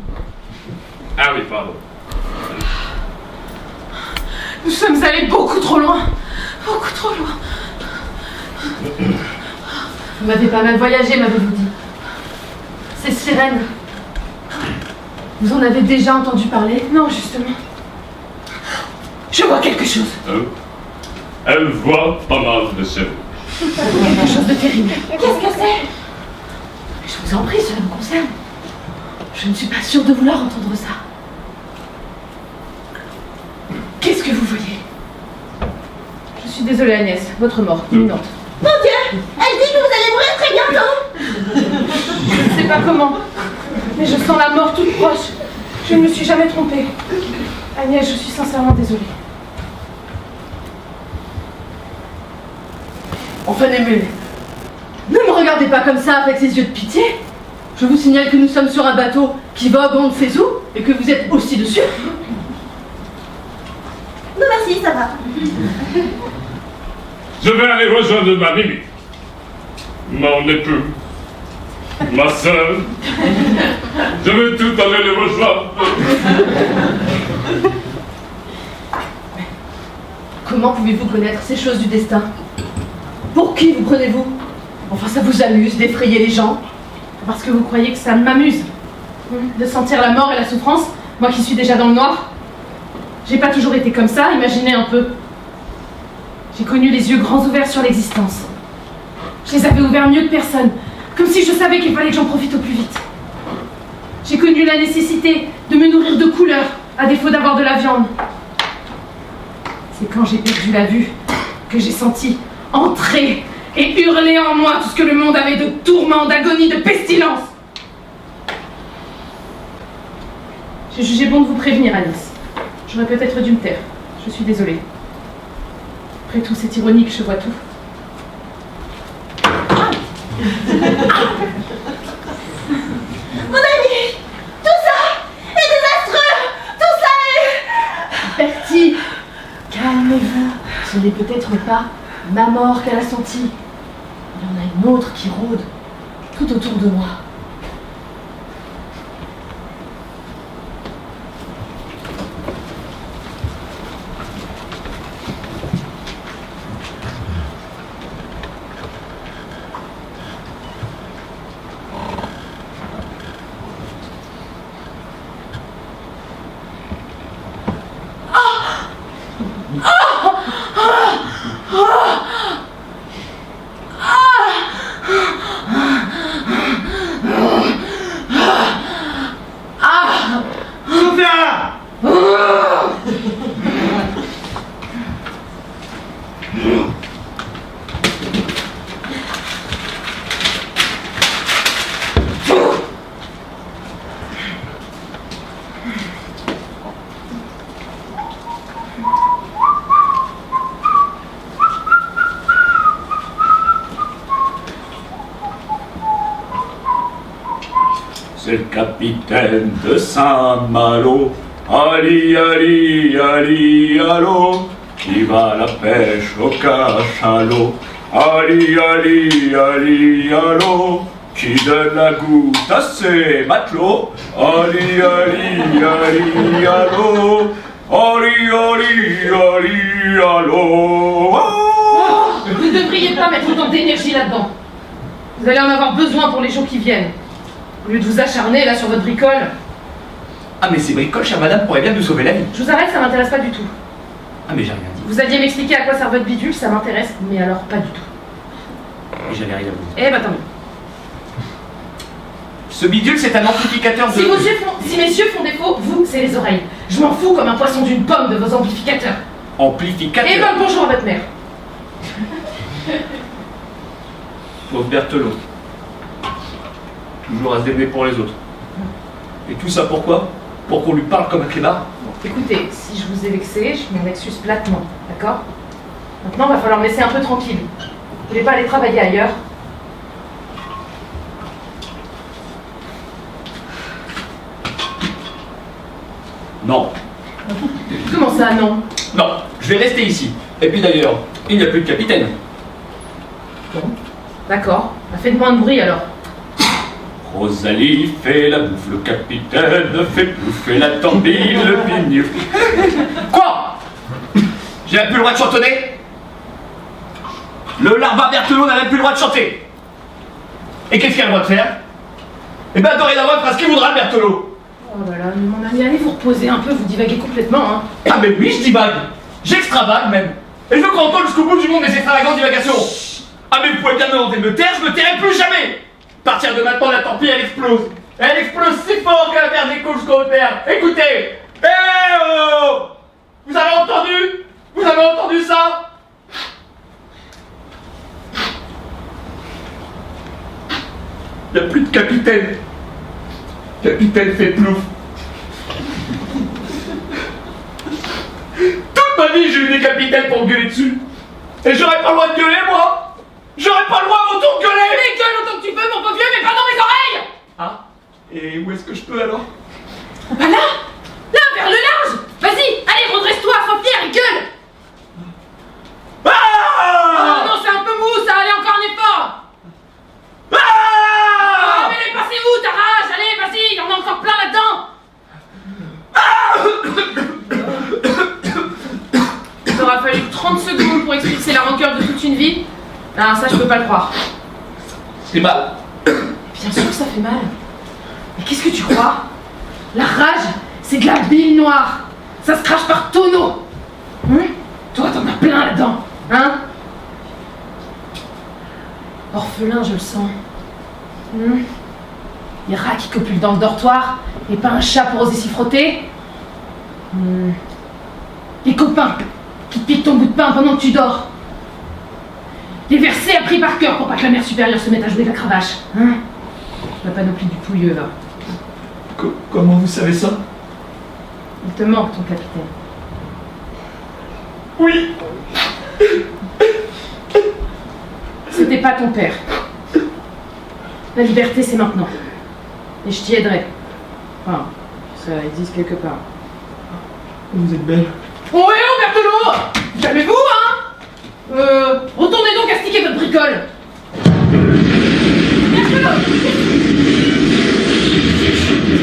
Ah oui, pardon. Nous sommes allés beaucoup trop loin. Beaucoup trop loin. Vous m'avez pas mal voyagé, m'avez-vous dit. Ces sirènes. Vous en avez déjà entendu parler? Non, justement. Je vois quelque chose. Elle voit pas mal de cheveux. Quelque chose de terrible. Qu'est-ce que c'est? Je vous en prie, cela me concerne. Je ne suis pas sûre de vouloir entendre ça. Qu'est-ce que vous voyez? Je suis désolée, Agnès. Votre mort, imminente. Mon Dieu! Elle dit que vous allez mourir très bientôt! Je ne sais pas comment, mais je sens la mort toute proche. Je ne me suis jamais trompée. Agnès, je suis sincèrement désolée. Enfin, Némule, ne me regardez pas comme ça avec ces yeux de pitié. Je vous signale que nous sommes sur un bateau qui vogue on ne sait où et que vous êtes aussi dessus. Non merci, ça va. Je vais aller rejoindre ma Mimi, mon époux, ma sœur. Je vais tout aller les rejoindre. Comment pouvez-vous connaître ces choses du destin? Pour qui vous prenez-vous? Enfin, ça vous amuse d'effrayer les gens? Parce que vous croyez que ça m'amuse de sentir la mort et la souffrance, moi qui suis déjà dans le noir. J'ai pas toujours été comme ça, imaginez un peu. J'ai connu les yeux grands ouverts sur l'existence. Je les avais ouverts mieux que personne, comme si je savais qu'il fallait que j'en profite au plus vite. J'ai connu la nécessité de me nourrir de couleurs, à défaut d'avoir de la viande. C'est quand j'ai perdu la vue que j'ai senti entrer et hurler en moi tout ce que le monde avait de tourments, d'agonie, de pestilence. J'ai jugé bon de vous prévenir, Alice. J'aurais peut-être dû me taire. Je suis désolée. Après tout, c'est ironique, je vois tout. Mon ami! Tout ça est désastreux! Tout ça est... Bertie, calmez-vous. Ce n'est peut-être pas ma mort qu'elle a sentie. Il y en a une autre qui rôde tout autour de moi. C'est le capitaine de Saint-Malo, Ali, Ali, Ali, allô, qui va à la pêche au cachalot. Ali, Ali, Ali, allô, qui donne la goutte à ses matelots. Ali, Ali, Ali, allô, Ali, Ali, Ali, allô. Vous ne devriez pas mettre autant d'énergie là-dedans. Vous allez en avoir besoin pour les jours qui viennent. Au lieu de vous acharner là sur votre bricole. Ah mais ces bricoles, chère madame, pourraient bien nous sauver la vie. Je vous arrête, ça m'intéresse pas du tout. Ah mais j'ai rien dit. Vous alliez m'expliquer à quoi sert votre bidule, ça m'intéresse, mais alors pas du tout. Et j'avais rien à vous dire. Eh bah tant mieux. Ce bidule, c'est un amplificateur de... Si messieurs font défaut, vous, c'est les oreilles. Je m'en fous comme un poisson d'une pomme de vos amplificateurs. Amplificateur. Et ben bonjour à votre mère. Pauvre Berthelot. Toujours à se démener pour les autres. Et tout ça pourquoi? Pour qu'on lui parle comme un clébard? Écoutez, si je vous ai vexé, je m'en excuse platement, d'accord? Maintenant, il va falloir me laisser un peu tranquille. Vous voulez pas aller travailler ailleurs? Non. Comment ça? ça, non? Non, je vais rester ici. Et puis d'ailleurs, il n'y a plus de capitaine. Bon, d'accord. Bah, faites moins de bruit alors. Rosalie fait la bouffe, le capitaine fait bouffer la torpille, le pignon. Quoi? J'ai même plus le droit de chantonner? Le larva Berthelot n'a même plus le droit de chanter. Et qu'est-ce qu'il a le droit de faire? Eh ben dorénavant, il fera ce qu'il voudra, le Berthelot. Oh là là, mais mon ami, allez vous reposer un peu, vous divaguez complètement, hein. Ah mais oui, je divague. J'extravague même. Et je veux qu'on entende jusqu'au bout du monde mes extravagantes divagations. Ah mais vous pouvez bien me demander de me taire, je me tairai plus jamais. À partir de maintenant, la torpille, elle explose. Elle explose si fort qu'elle va faire des coups jusqu'au terre. Écoutez. Oh, vous avez entendu? Vous avez entendu ça? Il n'y a plus de capitaine. Capitaine fait plouf. Toute ma vie, j'ai eu des capitaines pour me gueuler dessus. Et j'aurais pas le droit de gueuler, moi. J'aurais pas le droit à mon tour de gueuler. Mais gueule autant que tu peux, mon pauvre vieux, mais pas dans mes oreilles. Ah. Et où est-ce que je peux alors? Bah là, vers le large. Vas-y, allez, redresse-toi, sois fier et gueule. Ah Oh non, c'est un peu mou, ça, allez, encore un effort. Ah Mais elle est passée où ta rage? Allez, vas-y, il y en a encore plein là-dedans. Il aura fallu 30 secondes pour expulser la rancœur de toute une vie. Ah, ça, je peux pas le croire. C'est mal. Bien sûr que ça fait mal. Mais qu'est-ce que tu crois? La rage, c'est de la bile noire. Ça se crache par tonneaux. Toi, t'en as plein là-dedans. Hein? Orphelin, je le sens. Les rats qui copulent dans le dortoir et pas un chat pour oser s'y frotter. Les copains qui te piquent ton bout de pain pendant que tu dors. Les versets appris par cœur pour pas que la mère supérieure se mette à jouer de la cravache. La panoplie du pouilleux, là. Comment vous savez ça? Il te manque, ton capitaine. Oui. C'était pas ton père. La liberté, c'est maintenant. Et je t'y aiderai. Enfin, ça existe quelque part. Vous êtes belle. Oh, Berthelot! Calmez-vous, hein! Retournez donc astiquer votre bricole!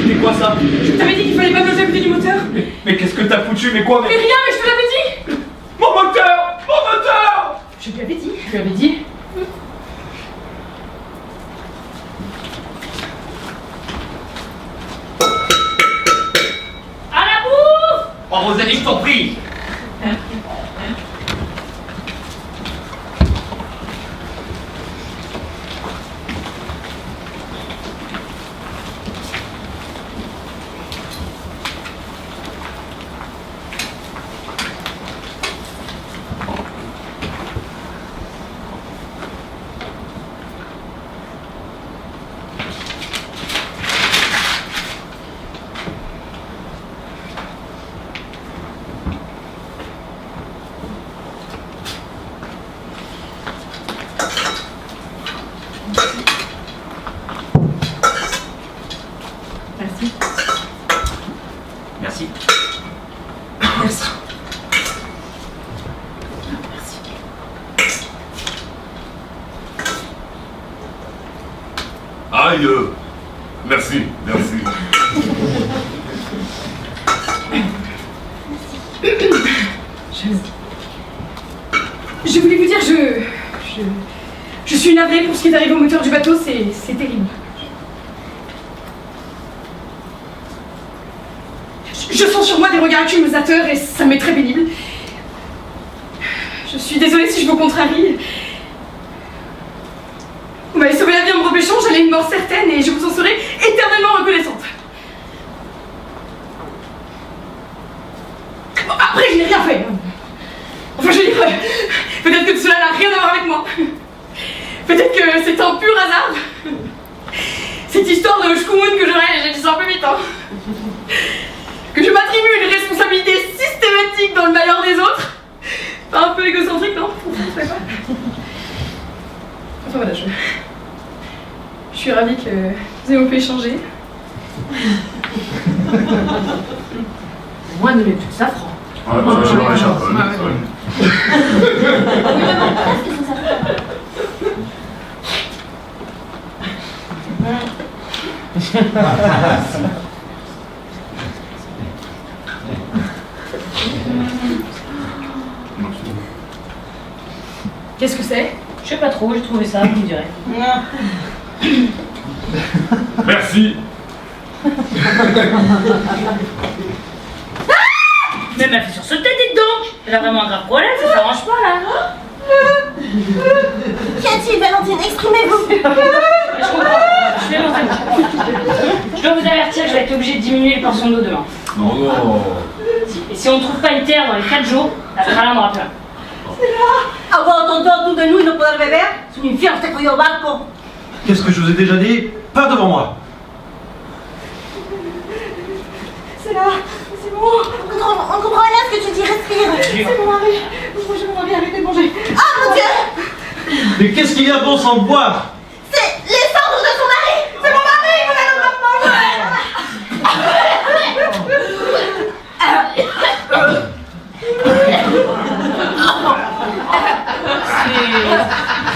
C'est quoi ça? Je t'avais dit qu'il fallait pas bloquer à côté du moteur. Mais qu'est-ce que t'as foutu? Mais quoi? Mais rien, mais je te l'avais dit. Mon moteur! Mon moteur! Je lui avais dit. Je lui avais dit. À la bouffe! Oh Rosalie, je t'en prie! Merci. Merci. Merci. Aïe. Merci, merci. Je voulais vous dire, je suis navrée pour ce qui est arrivé au moteur du bateau, c'est terrible. Je sens sur moi des regards accumulateurs et ça m'est très pénible. Je suis désolée si je vous contrarie. Vous m'avez sauvé la vie en me repêchant, j'allais une mort certaine et je vous en serai éternellement reconnaissante. Bon, après, je n'ai rien fait. Enfin, je veux dire, peut-être que cela n'a rien à voir avec moi. Peut-être que c'est un pur hasard. Cette histoire de Shkumun que j'ai dit ça un peu vite, hein. Que je m'attribue une responsabilité systématique dans le malheur des autres. Pas un peu égocentrique, non? Je sais pas. Enfin voilà, je suis ravie que vous ayez pu échanger. Moi, ne mets plus de safran. Je leur échappe. Qu'est-ce que c'est? Je sais pas trop, j'ai trouvé ça, vous me direz. Merci. Mais elle m'a fait sursauter, dites donc. Elle a vraiment un grave problème, ça s'arrange pas là. Qu'y a-t-il, Valentine? Exprimez-vous. Je comprends. Je vais monter. Je dois vous avertir que je vais être obligée de diminuer les portions d'eau demain. Non. Et si on ne trouve pas une terre dans les 4 jours, la frala n'aura plus rien. Avoir entendu tout de nous y no poder beber, es un infierno este jodido barco. Qu'est-ce que je vous ai déjà dit? Pas devant moi. C'est là, c'est bon. On comprend rien ce que tu dis, respire. C'est mon mari. Moi, j'aimerais bien arrêter de manger. Ah mon Dieu! Mais qu'est-ce qu'il y a bon sang de boire? C'est les cendres de son mari! C'est mon mari! Vous allez encore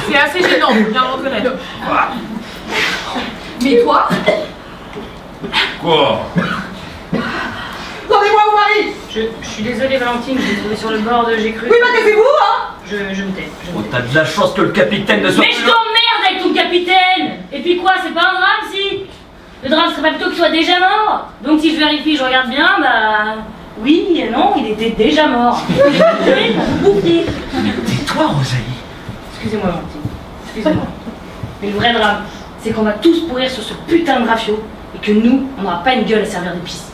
C'est assez gênant, bien le reconnaître. Mais toi, Quoi? Rendez-moi mon mari! Je suis désolée Valentine, je l'ai trouvé sur le bord de j'ai cru. Oui, bah taisez-vous, hein! Je me tais. Oh, t'as de la chance que le capitaine ne soit Mais je t'emmerde avec ton capitaine! Et puis quoi, c'est pas un drame si? Le drame serait pas plutôt qu'il soit déjà mort. Donc si je vérifie, je regarde bien, bah... Oui et non, il était déjà mort. Tais-toi, Rosalie. Excusez-moi Valentine, excusez-moi. Mais le vrai drame, c'est qu'on va tous pourrir sur ce putain de rafio et que nous, on n'aura pas une gueule à servir d'épices.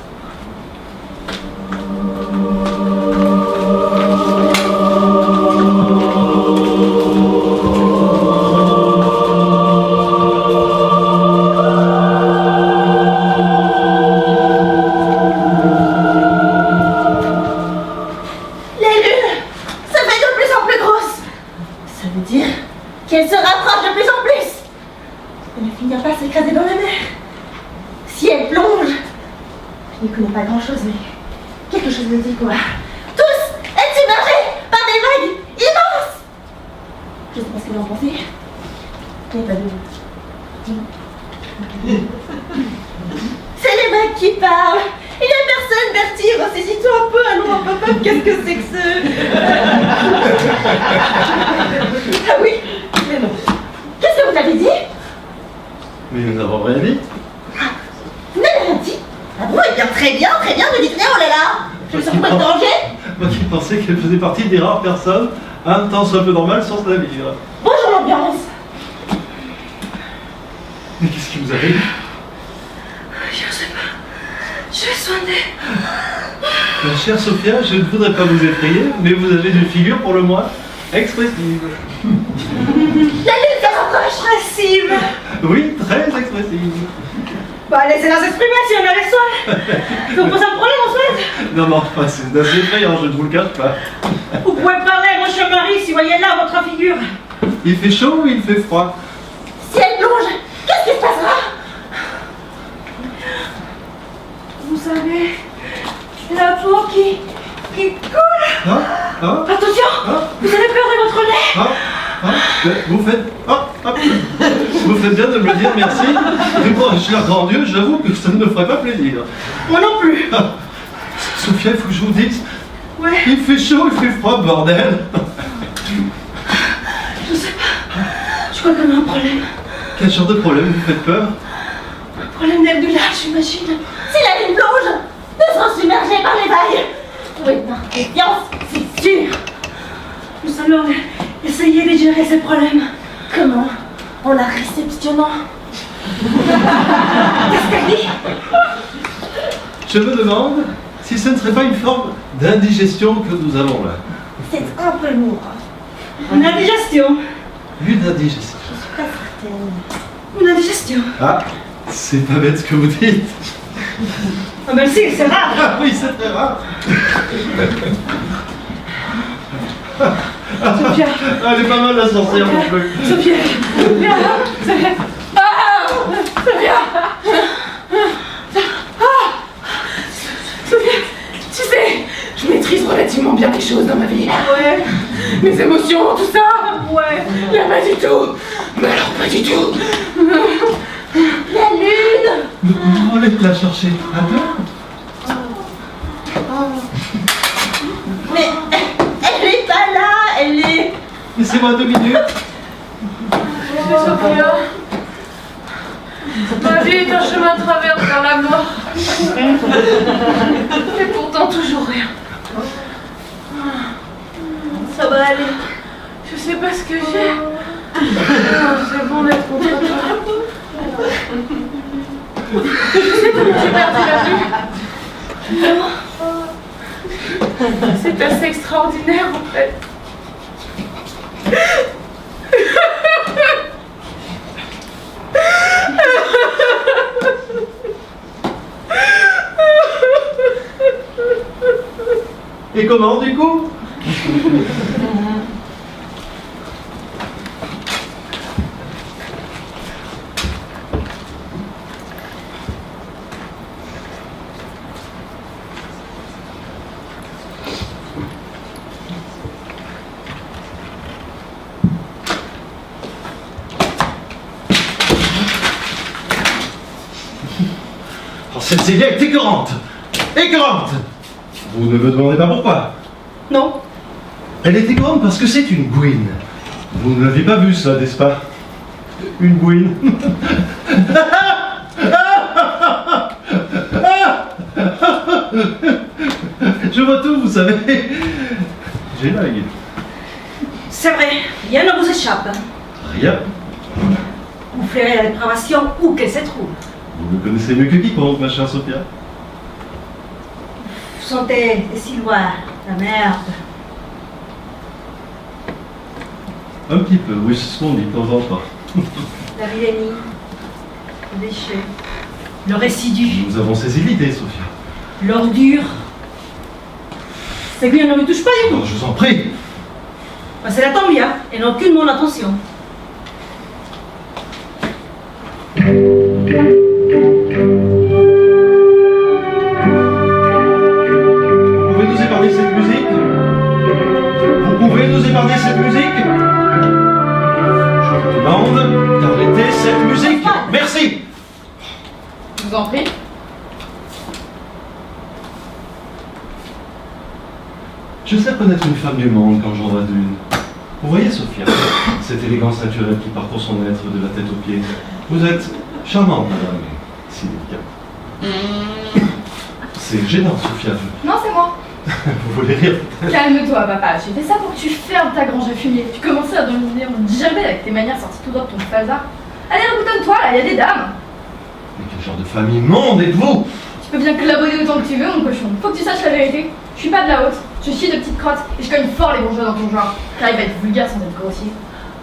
Qu'elle se rapproche de plus en plus. Elle ne finira pas s'écraser dans la mer. Si elle plonge, je n'y connais pas grand-chose, mais quelque chose me dit qu'on va tous être submergés par des vagues immenses. Je sais pas ce que vous en pensez. Il n'y a pas de... C'est les vagues qui parlent. Il n'y a personne, Bertie, ressaisis-toi un peu, allons un peu, qu'est-ce que c'est que ce... Ah oui, mais non. Qu'est-ce que vous avez dit? Mais nous n'avons rien dit. Vous n'avez rien dit? Ah bon, eh bien, très bien, ne dites rien, oh là là. Je me sens pas de danger. Moi qui pensais qu'elle faisait partie des rares personnes, un temps soit un peu normal sur ce navire. Bonjour l'ambiance. Mais qu'est-ce qui vous arrive? Je sais pas. Je vais soigner. Ma chère Sophia, je ne voudrais pas vous effrayer, mais vous avez une figure pour le moins expressive. La lune se rapproche. Expressive. Oui, très expressive. Bah laissez-la s'exprimer si on a les soins. Vous posez un problème en fait? Non, non, enfin, c'est assez effrayant, je ne vous le cache pas. Vous pouvez parler, mon cher mari, si vous voyez là votre figure. Il fait chaud ou il fait froid? Si elle plonge, qu'est-ce qui se passera? Vous savez, la peau qui coule. Hein? Hein? Attention, Hein? vous allez perdre votre nez. Hein? Hein? Vous faites... Hop, hop. Vous faites bien de me le dire, merci. Mais bon, cher grand Dieu, j'avoue que ça ne me ferait pas plaisir. Moi non plus. Ah. Sophia, il faut que je vous dise. Ouais. Il fait chaud, il fait froid, bordel. Je sais pas. Je crois qu'on a un problème. Quel genre de problème vous faites peur? Un problème d'air du large, j'imagine. Si la lune plonge, nous serons submergés par les vagues. Vous êtes par confiance, c'est sûr. Nous allons essayer de gérer ce problème. Comment? En la réceptionnant. Qu'est-ce qu'elle dit? Je me demande si ce ne serait pas une forme d'indigestion que nous avons là. C'est un peu lourd. Une indigestion. Une indigestion. Je suis pas certaine. Une indigestion. Ah, c'est pas bête ce que vous dites. Ah ben si, c'est rare. Ah oui, c'est très rare. Sophia. Ah, elle est pas mal la sorcière non plus. Sophia. Sophia. Sophia. Ah Sophia. Ah Sophia, tu sais, je maîtrise relativement bien les choses dans ma vie. Ouais. Mes émotions, tout ça. Ouais. Là, pas du tout. Mais alors, pas du tout. La lune! Allez te la chercher. À deux. Mais elle est pas là, elle est... Laissez-moi 2 minutes. Sophia, ma vie est un chemin de travers vers la mort. Et pourtant, toujours rien. Ça va aller. Je sais pas ce que j'ai. C'est bon d'être contre toi. Je sais comment j'ai perdu la vue. C'est assez extraordinaire en fait. Et comment du coup? Oh, cette Célia est écœurante! Écœurante! Vous ne me demandez pas pourquoi? Non. Elle est écœurante parce que c'est une gouine. Vous ne l'avez pas vue, ça, n'est-ce pas? Une gouine. Je vois tout, vous savez. J'ai l'œil. C'est vrai, rien ne vous échappe. Rien. Vous flairez la dépravation où qu'elle se trouve. Vous me connaissez mieux que quiconque, ma chère Sophia. Vous sentez des si loin la merde. Un petit peu, oui, c'est ce qu'on dit de temps en temps. La vilainie, le déchet, le résidu, Nous avons saisi l'idée, Sophia. l'ordure. C'est que rien ne me touche pas du tout. Alors, je vous en prie. C'est la tombe bien, et n'a aucune mon attention. Vous pouvez nous épargner cette musique? Vous pouvez nous épargner cette musique? Je vous demande d'arrêter cette musique. Merci. Je vous en prie. Je sais reconnaître une femme du monde quand j'en vois une. Vous voyez, Sophia, cette élégance naturelle qui parcourt son être de la tête aux pieds. Vous êtes charmante, madame, mais si délicate. C'est gênant, Sophia. Non, c'est moi. Vous voulez rire? Calme-toi, papa. J'ai fait ça pour que tu fermes ta grange à fumier. Tu commençais à dominer mon jamais avec tes manières sorties tout droit de ton phasard. Allez, reboutonne-toi, là, il y a des dames. Mais quel genre de femme immonde êtes-vous? Tu peux bien clabauder autant que tu veux, mon cochon. Faut que tu saches la vérité. Je suis pas de la haute. Je chie de petites crottes et je cogne fort les bourgeois dans ton genre. T'arrives à être vulgaire sans être grossier.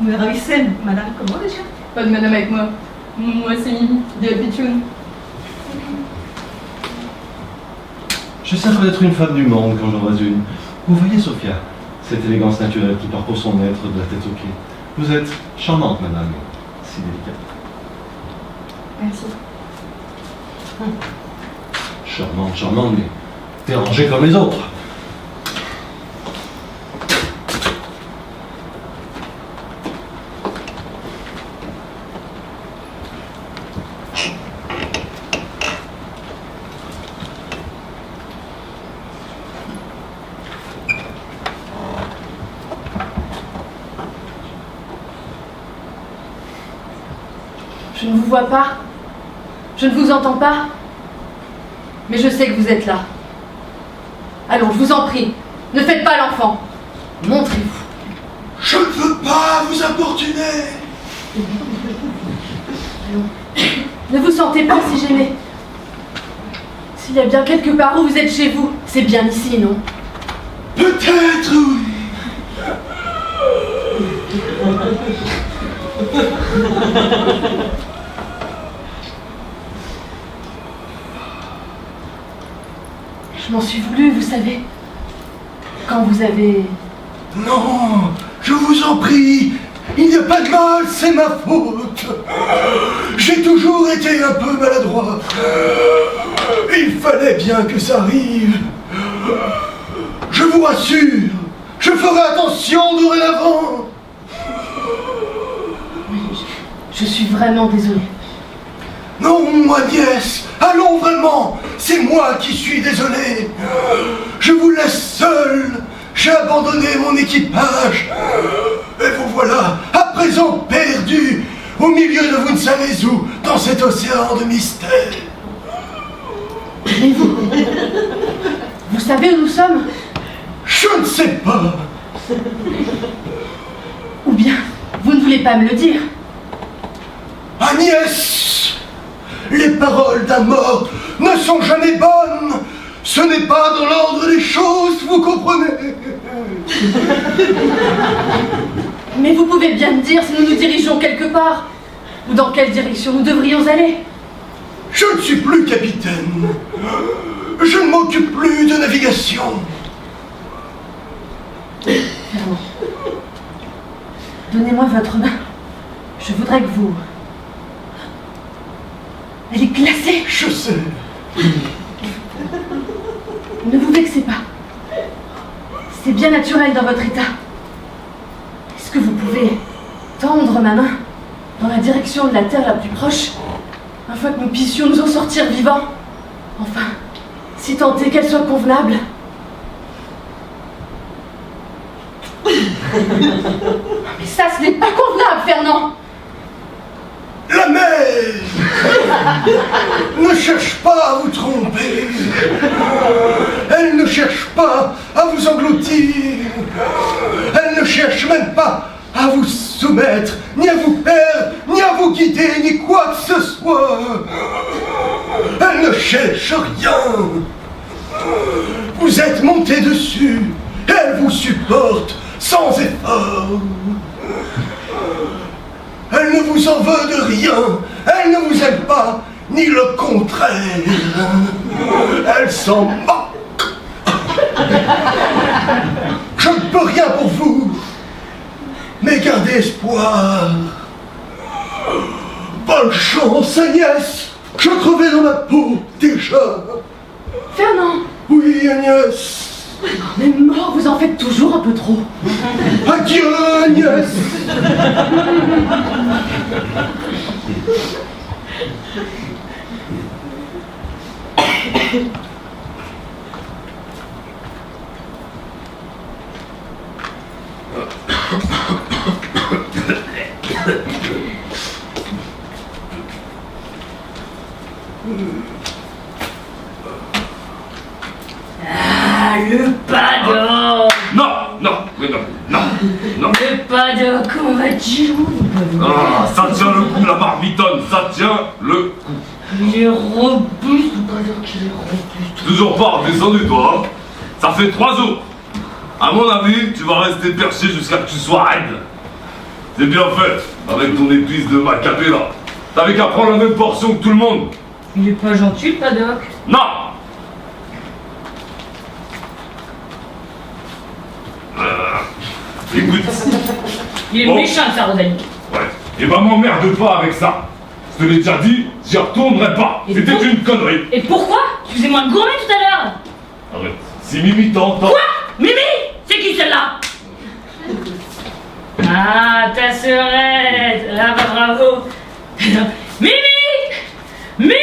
Vous me ravissez, madame, comment déjà? Pas de madame avec moi. Moi, c'est Mimi, de la pitchoun. Je sais reconnaître une femme du monde quand j'en vois une. Vous voyez, Sophia, cette élégance naturelle qui parcourt son être de la tête aux pieds. Vous êtes charmante, madame, mais si délicate. Merci. Charmante, charmante, mais dérangée comme les autres. Je ne vous vois pas. Je ne vous entends pas. Mais je sais que vous êtes là. Allons, je vous en prie. Ne faites pas l'enfant. Montrez-vous. Je ne veux pas vous importuner. Allons. Ne vous sentez pas si gêné. S'il y a bien quelque part où vous êtes chez vous, c'est bien ici, non? Peut-être, oui. Je m'en suis voulu, vous savez. Quand vous avez... Non, je vous en prie, il n'y a pas de mal, c'est ma faute. J'ai toujours été un peu maladroit. Il fallait bien que ça arrive. Je vous rassure, je ferai attention dorénavant. Je suis vraiment désolée. Non, Agnès, allons vraiment, c'est moi qui suis désolé. Je vous laisse seul, j'ai abandonné mon équipage. Et vous voilà, à présent perdu, au milieu de vous ne savez où, dans cet océan de mystère. Mais vous savez où nous sommes? Je ne sais pas. Ou bien, vous ne voulez pas me le dire? Agnès, les paroles d'un mort ne sont jamais bonnes. Ce n'est pas dans l'ordre des choses, vous comprenez? Mais vous pouvez bien me dire si nous nous dirigeons quelque part, ou dans quelle direction nous devrions aller. Je ne suis plus capitaine. Je ne m'occupe plus de navigation. Fernand, donnez-moi votre main. Je voudrais que vous... Elle est glacée. Je sais. Ne vous vexez pas. C'est bien naturel dans votre état. Est-ce que vous pouvez tendre ma main dans la direction de la terre la plus proche, afin que nous puissions nous en sortir vivants? Enfin, si tant est qu'elle soit convenable. Mais ça, ce n'est pas convenable, Fernand. La mer ne cherche pas à vous tromper. Elle ne cherche pas à vous engloutir. Elle ne cherche même pas à vous soumettre, ni à vous perdre, ni à vous guider, ni quoi que ce soit. Elle ne cherche rien. Vous êtes monté dessus. Elle vous supporte sans effort. Elle ne vous en veut de rien. Elle ne vous aime pas, ni le contraire. Elle s'en moque. Je ne peux rien pour vous, mais gardez espoir. Bonne chance, Agnès. Je crevais dans ma peau, déjà. Fernand. Oui, Agnès. Mais mort, vous en faites toujours un peu trop. Adieu, Agnès. Ah, le paddock. Non, non, mais non, non, non. Le paddock, comment vas-tu? Ah, ça tient le coup, la marmitonne, ça tient le coup. Il est robuste, le paddock, il est robuste. Toujours pas redescendu, toi, hein. Ça fait 3 jours. À mon avis, tu vas rester perché jusqu'à ce que tu sois raide. C'est bien fait, avec ton épice de macapé là. T'avais qu'à prendre la même portion que tout le monde. Il est pas gentil, le paddock. Non. Écoute. Il est Bon. méchant, ça, Rosalie. Ouais. Et bah m'emmerde pas avec ça. Je te l'ai déjà dit, j'y retournerai pas. Et C'était pour- une connerie. Et pourquoi? Excusez-moi de gourmet tout à l'heure. Arrête. Si Mimi t'entend... Quoi? Mimi? C'est qui celle-là? Ah, ta sœurette. Ah bah bravo. Mimi! Mimi!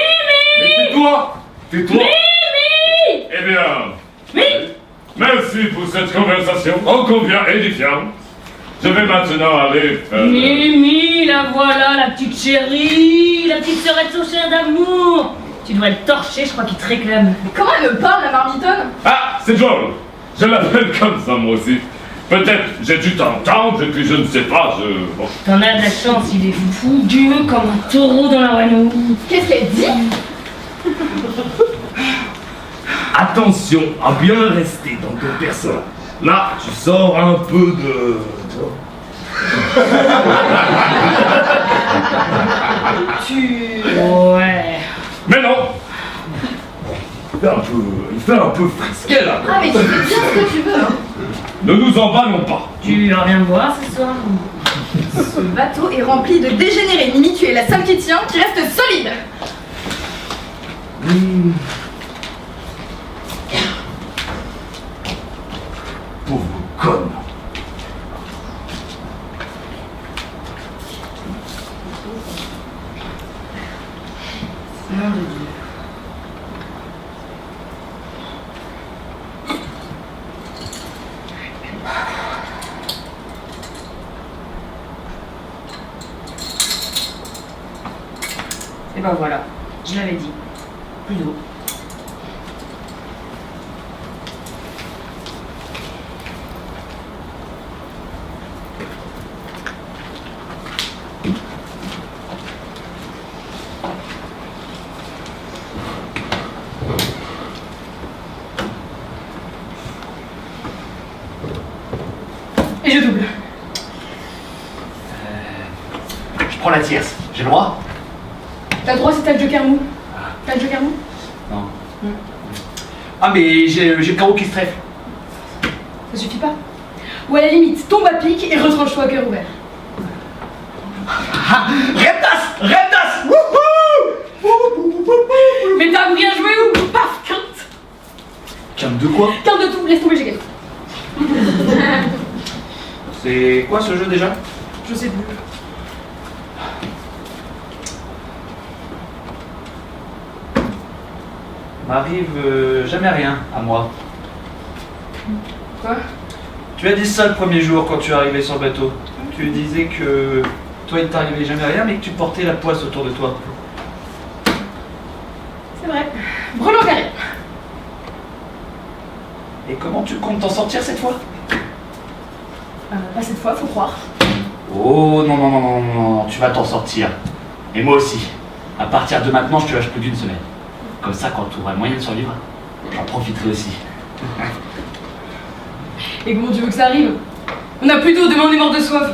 Mais tais-toi. Tais-toi. Mimi! Eh bien... Mimi! Merci pour cette conversation ô combien édifiante. Je vais maintenant aller faire... Mimi, la voilà, la petite chérie, la petite sœurette sauchère d'amour. Tu dois être torché, je crois qu'il te réclame. Mais comment elle me parle, la marmitonne? Ah, c'est Joel. Je l'appelle comme ça, moi aussi. Peut-être j'ai dû t'entendre, et puis je ne sais pas, Bon. T'en as de la chance, il est fougueux comme un taureau dans la Renault. Qu'est-ce qu'elle dit? Attention à bien rester dans ton personnage. Là, tu sors un peu de... Ouais. Mais non. Il fait un peu frisquet, là. Ah, mais tu fais bien ce que tu veux, hein. Ne nous emballons pas. Tu vas rien boire ce soir? Ce bateau est rempli de dégénérés. Mimi, tu es la seule qui tient, qui reste solide. Nom de Dieu. Et ben voilà, je l'avais dit. Plus d'eau. Et je double. Je prends la tierce. J'ai le droit? T'as le droit si t'as le joker mou. T'as le joker mou? Non. Ah, mais j'ai le carreau qui se trèfle. Ça suffit pas? Ou à la limite, tombe à pic et retranche-toi à cœur ouvert. Ah, Reptas! Reptas! Mais t'as bien joué ou paf, quinte! Quinte de quoi? Quinte de tout, laisse tomber, j'ai gagné. C'est quoi ce jeu déjà? Je sais plus. M'arrive jamais rien à moi. Quoi? Tu as dit ça le premier jour quand tu es arrivé sur le bateau. Tu disais que toi il t'arrivait jamais rien mais que tu portais la poisse autour de toi. C'est vrai. Brelan carré. Et comment tu comptes t'en sortir cette fois? Pas cette fois, faut croire. Oh non, non, non, non, non, tu vas t'en sortir. Et moi aussi. À partir de maintenant, je te lâche plus d'une semaine. Comme ça, quand tu auras le moyen de survivre, j'en profiterai aussi. Et comment tu veux que ça arrive? On a plus d'eau, demain on est mort de soif.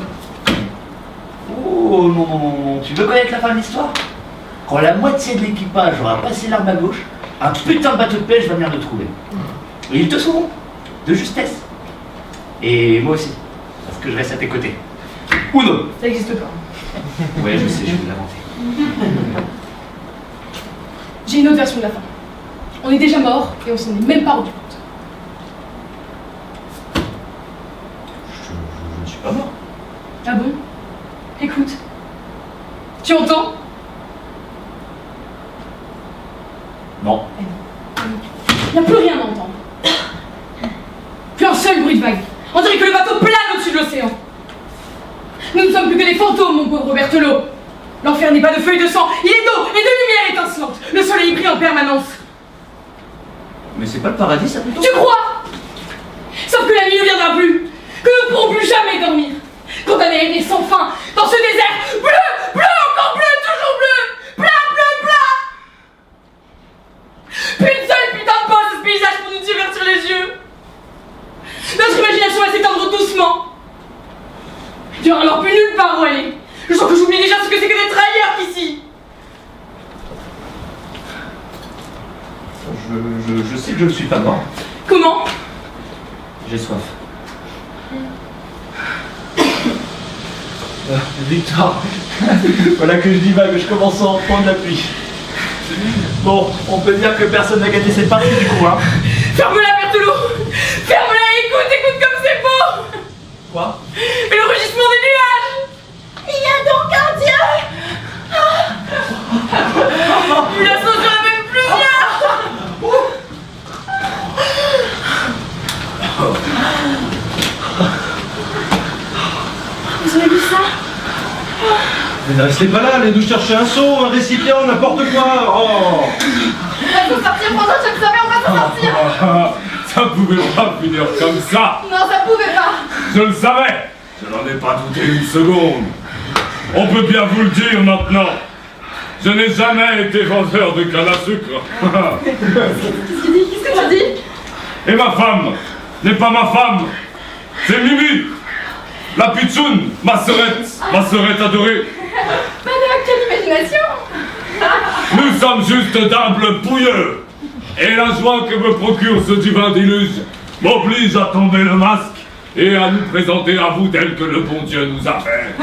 Oh non, non, non, non, tu veux connaître la fin de l'histoire? Quand la moitié de l'équipage aura passé l'arme à gauche, un putain de bateau de pêche va venir le trouver. Et ils te sauveront, de justesse. Et moi aussi, parce que je reste à tes côtés. Uno. Ça n'existe pas. Ouais, je sais, je vais l'inventer. J'ai une autre version de la fin. On est déjà mort et on s'en est même pas rendu compte. Je ne suis pas mort. Ah bon? Écoute. Tu entends? Non. Il n'y a plus rien à entendre. Plus un seul bruit de vague. On dirait que le bateau plane au-dessus de l'océan. Nous ne sommes plus que des fantômes, mon pauvre Berthelot. L'enfer n'est pas de feu et de sang, il est d'eau et de lumière étincelante. Le soleil brille en permanence. Mais c'est pas le paradis, ça plutôt? Tu crois? Sauf que la nuit ne viendra plus. Que nous ne pourrons plus jamais dormir. Condamnés à errer sans fin dans ce désert bleu, bleu, encore bleu, toujours bleu. Plat, bleu, plat. Plus une seule putain de pause de ce paysage pour nous divertir les yeux. Notre imagination va s'étendre doucement. Tu n'auras alors plus nulle part où aller. Je sens que j'oublie déjà ce que c'est que d'être ailleurs qu'ici. Je sais que je ne suis pas mort. Comment? J'ai soif. Victor, voilà que je divague, je commence à en prendre la pluie. Bon, on peut dire que personne n'a gagné cette partie du coup, hein. Ferme-la, Berthelot. Ferme-la, écoute, écoute comme c'est beau. Quoi? Et le rugissement des nuages. Il y a donc un Dieu. Plus la sauce, j'en ai même plusieurs. Vous avez vu ça? Mais ne restez pas là, allez-nous chercher un seau, un récipient, n'importe quoi. Oh. On va s'en sortir, François, je le savais, on va s'en sortir. Ça pouvait pas finir comme ça. Non, ça pouvait pas. Je le savais. Je n'en ai pas douté une seconde. On peut bien vous le dire maintenant. Je n'ai jamais été vendeur de canne à sucre. Qu'est-ce que tu dis? Et ma femme n'est pas ma femme. C'est Mimi. La pitchoune, ma sœurette adorée. Madame, quelle imagination. Nous sommes juste d'humbles pouilleux. Et la joie que me procure ce divin déluge m'oblige à tomber le masque et à nous présenter à vous tel que le bon Dieu nous a fait.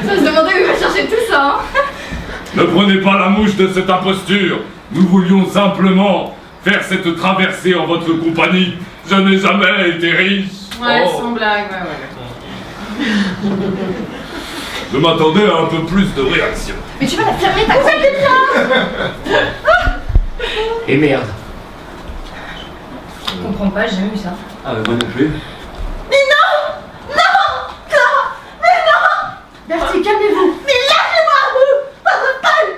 Ça se demandait où il va chercher tout ça, hein. Ne prenez pas la mouche de cette imposture. Nous voulions simplement faire cette traversée en votre compagnie. Je n'ai jamais été riche. Ouais, Oh. sans blague, ouais. Je m'attendais à un peu plus de réaction. Mais tu vas la fermer ta gueule. Et merde. Je comprends pas, j'ai jamais vu ça. Ah, moi non plus. Mais non! Non! Non! Mais non! Bertie, calmez-vous. Mais lâchez-moi, vous! Votre folle!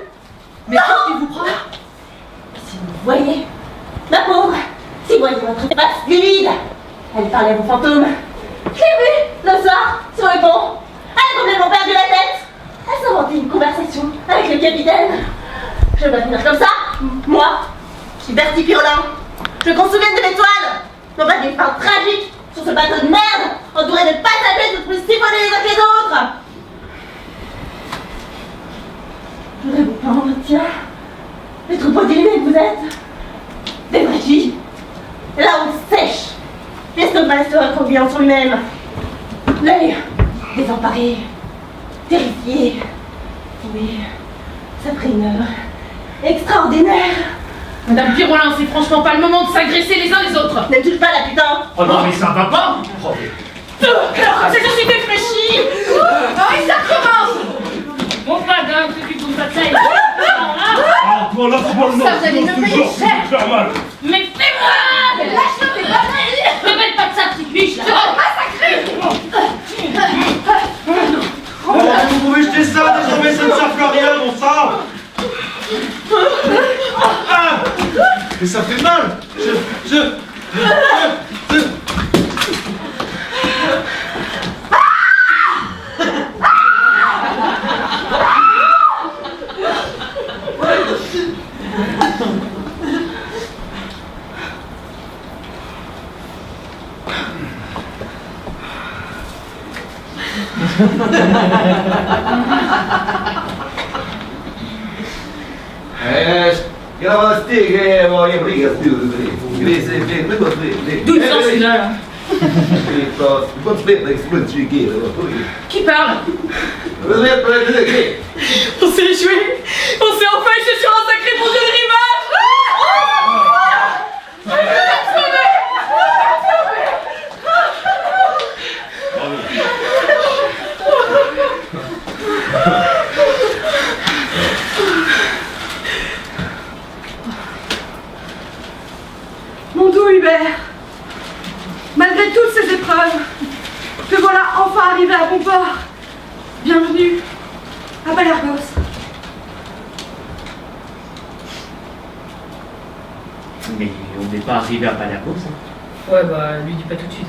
Mais qu'est-ce qui vous prend? Si vous voyez, ma pauvre, si vous voyez votre face livide, elle parlait à vos fantômes. Je l'ai vue le soir sur le pont. Elle a complètement perdu la tête. Elle s'inventait une conversation avec le capitaine. Je vais pas finir comme ça. Moi, je suis Bertie Pirolin. Je veux qu'on se souvienne de l'étoile. Non pas d'une fin tragique sur ce bateau de merde entouré de passagers tous plus siphonnés les uns que les autres. Je voudrais vous prendre, tiens, les troupeaux d'illuminés que vous êtes. Des vraies filles. Là on sèche. L'estomac se recroquevillé sur lui-même. L'œil désemparé, terrifié. Oui, ça ferait une heure extraordinaire. Madame Pirolin, c'est franchement pas le moment de s'agresser les uns les autres. Ne me touche pas la putain. Oh non, mais ça va pas. Oh, Je suis défraîchie. Ah oui, ça recommence. Bon, pas d'un que tu tombes pas de ça. Ah, toi là, c'est pas le nom. Ça, vous allez me payer cher. Faire mal. Mais fais-moi! Lâche-toi, t'es pas mal. Ne mêle pas de ça, petite biche, là! Vous pouvez jeter ça, désormais ça ne sert plus à rien, mon sang. Ah, mais ça fait mal. D'où il sort celui-là, là? Qui parle? On s'est échoué. On s'est enfin échoué sur un sacré pont de rivage. Mon doux Hubert, malgré toutes ces épreuves, te voilà enfin arrivé à bon port. Bienvenue à Balargos. Mais on n'est pas arrivé à Palermo, ça. Ouais, bah, lui dis pas tout de suite.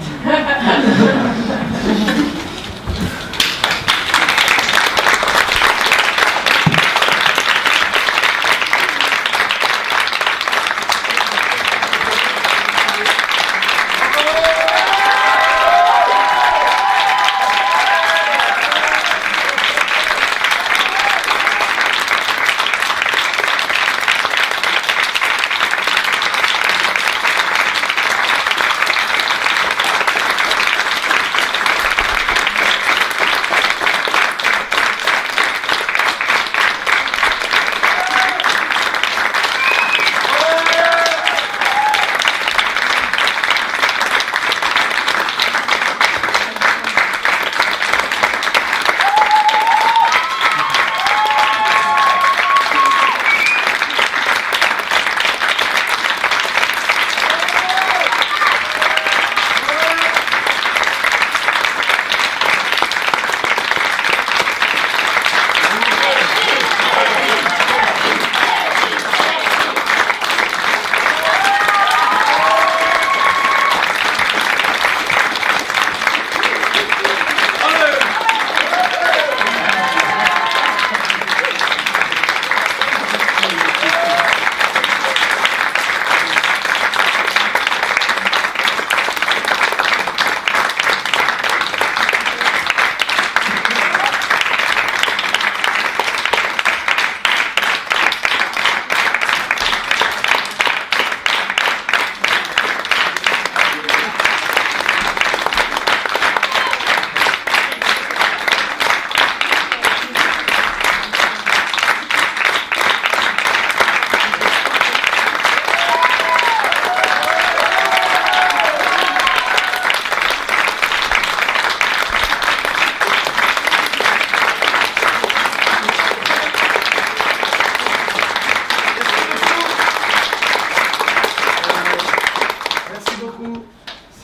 beaucoup.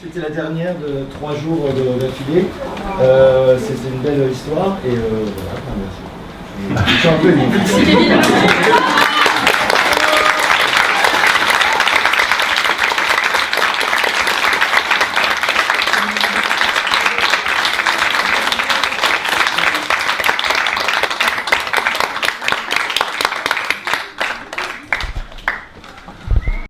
C'était la dernière de 3 jours d'affilée. C'était une belle histoire et voilà, merci. Je suis un peu ému. Merci Kevin.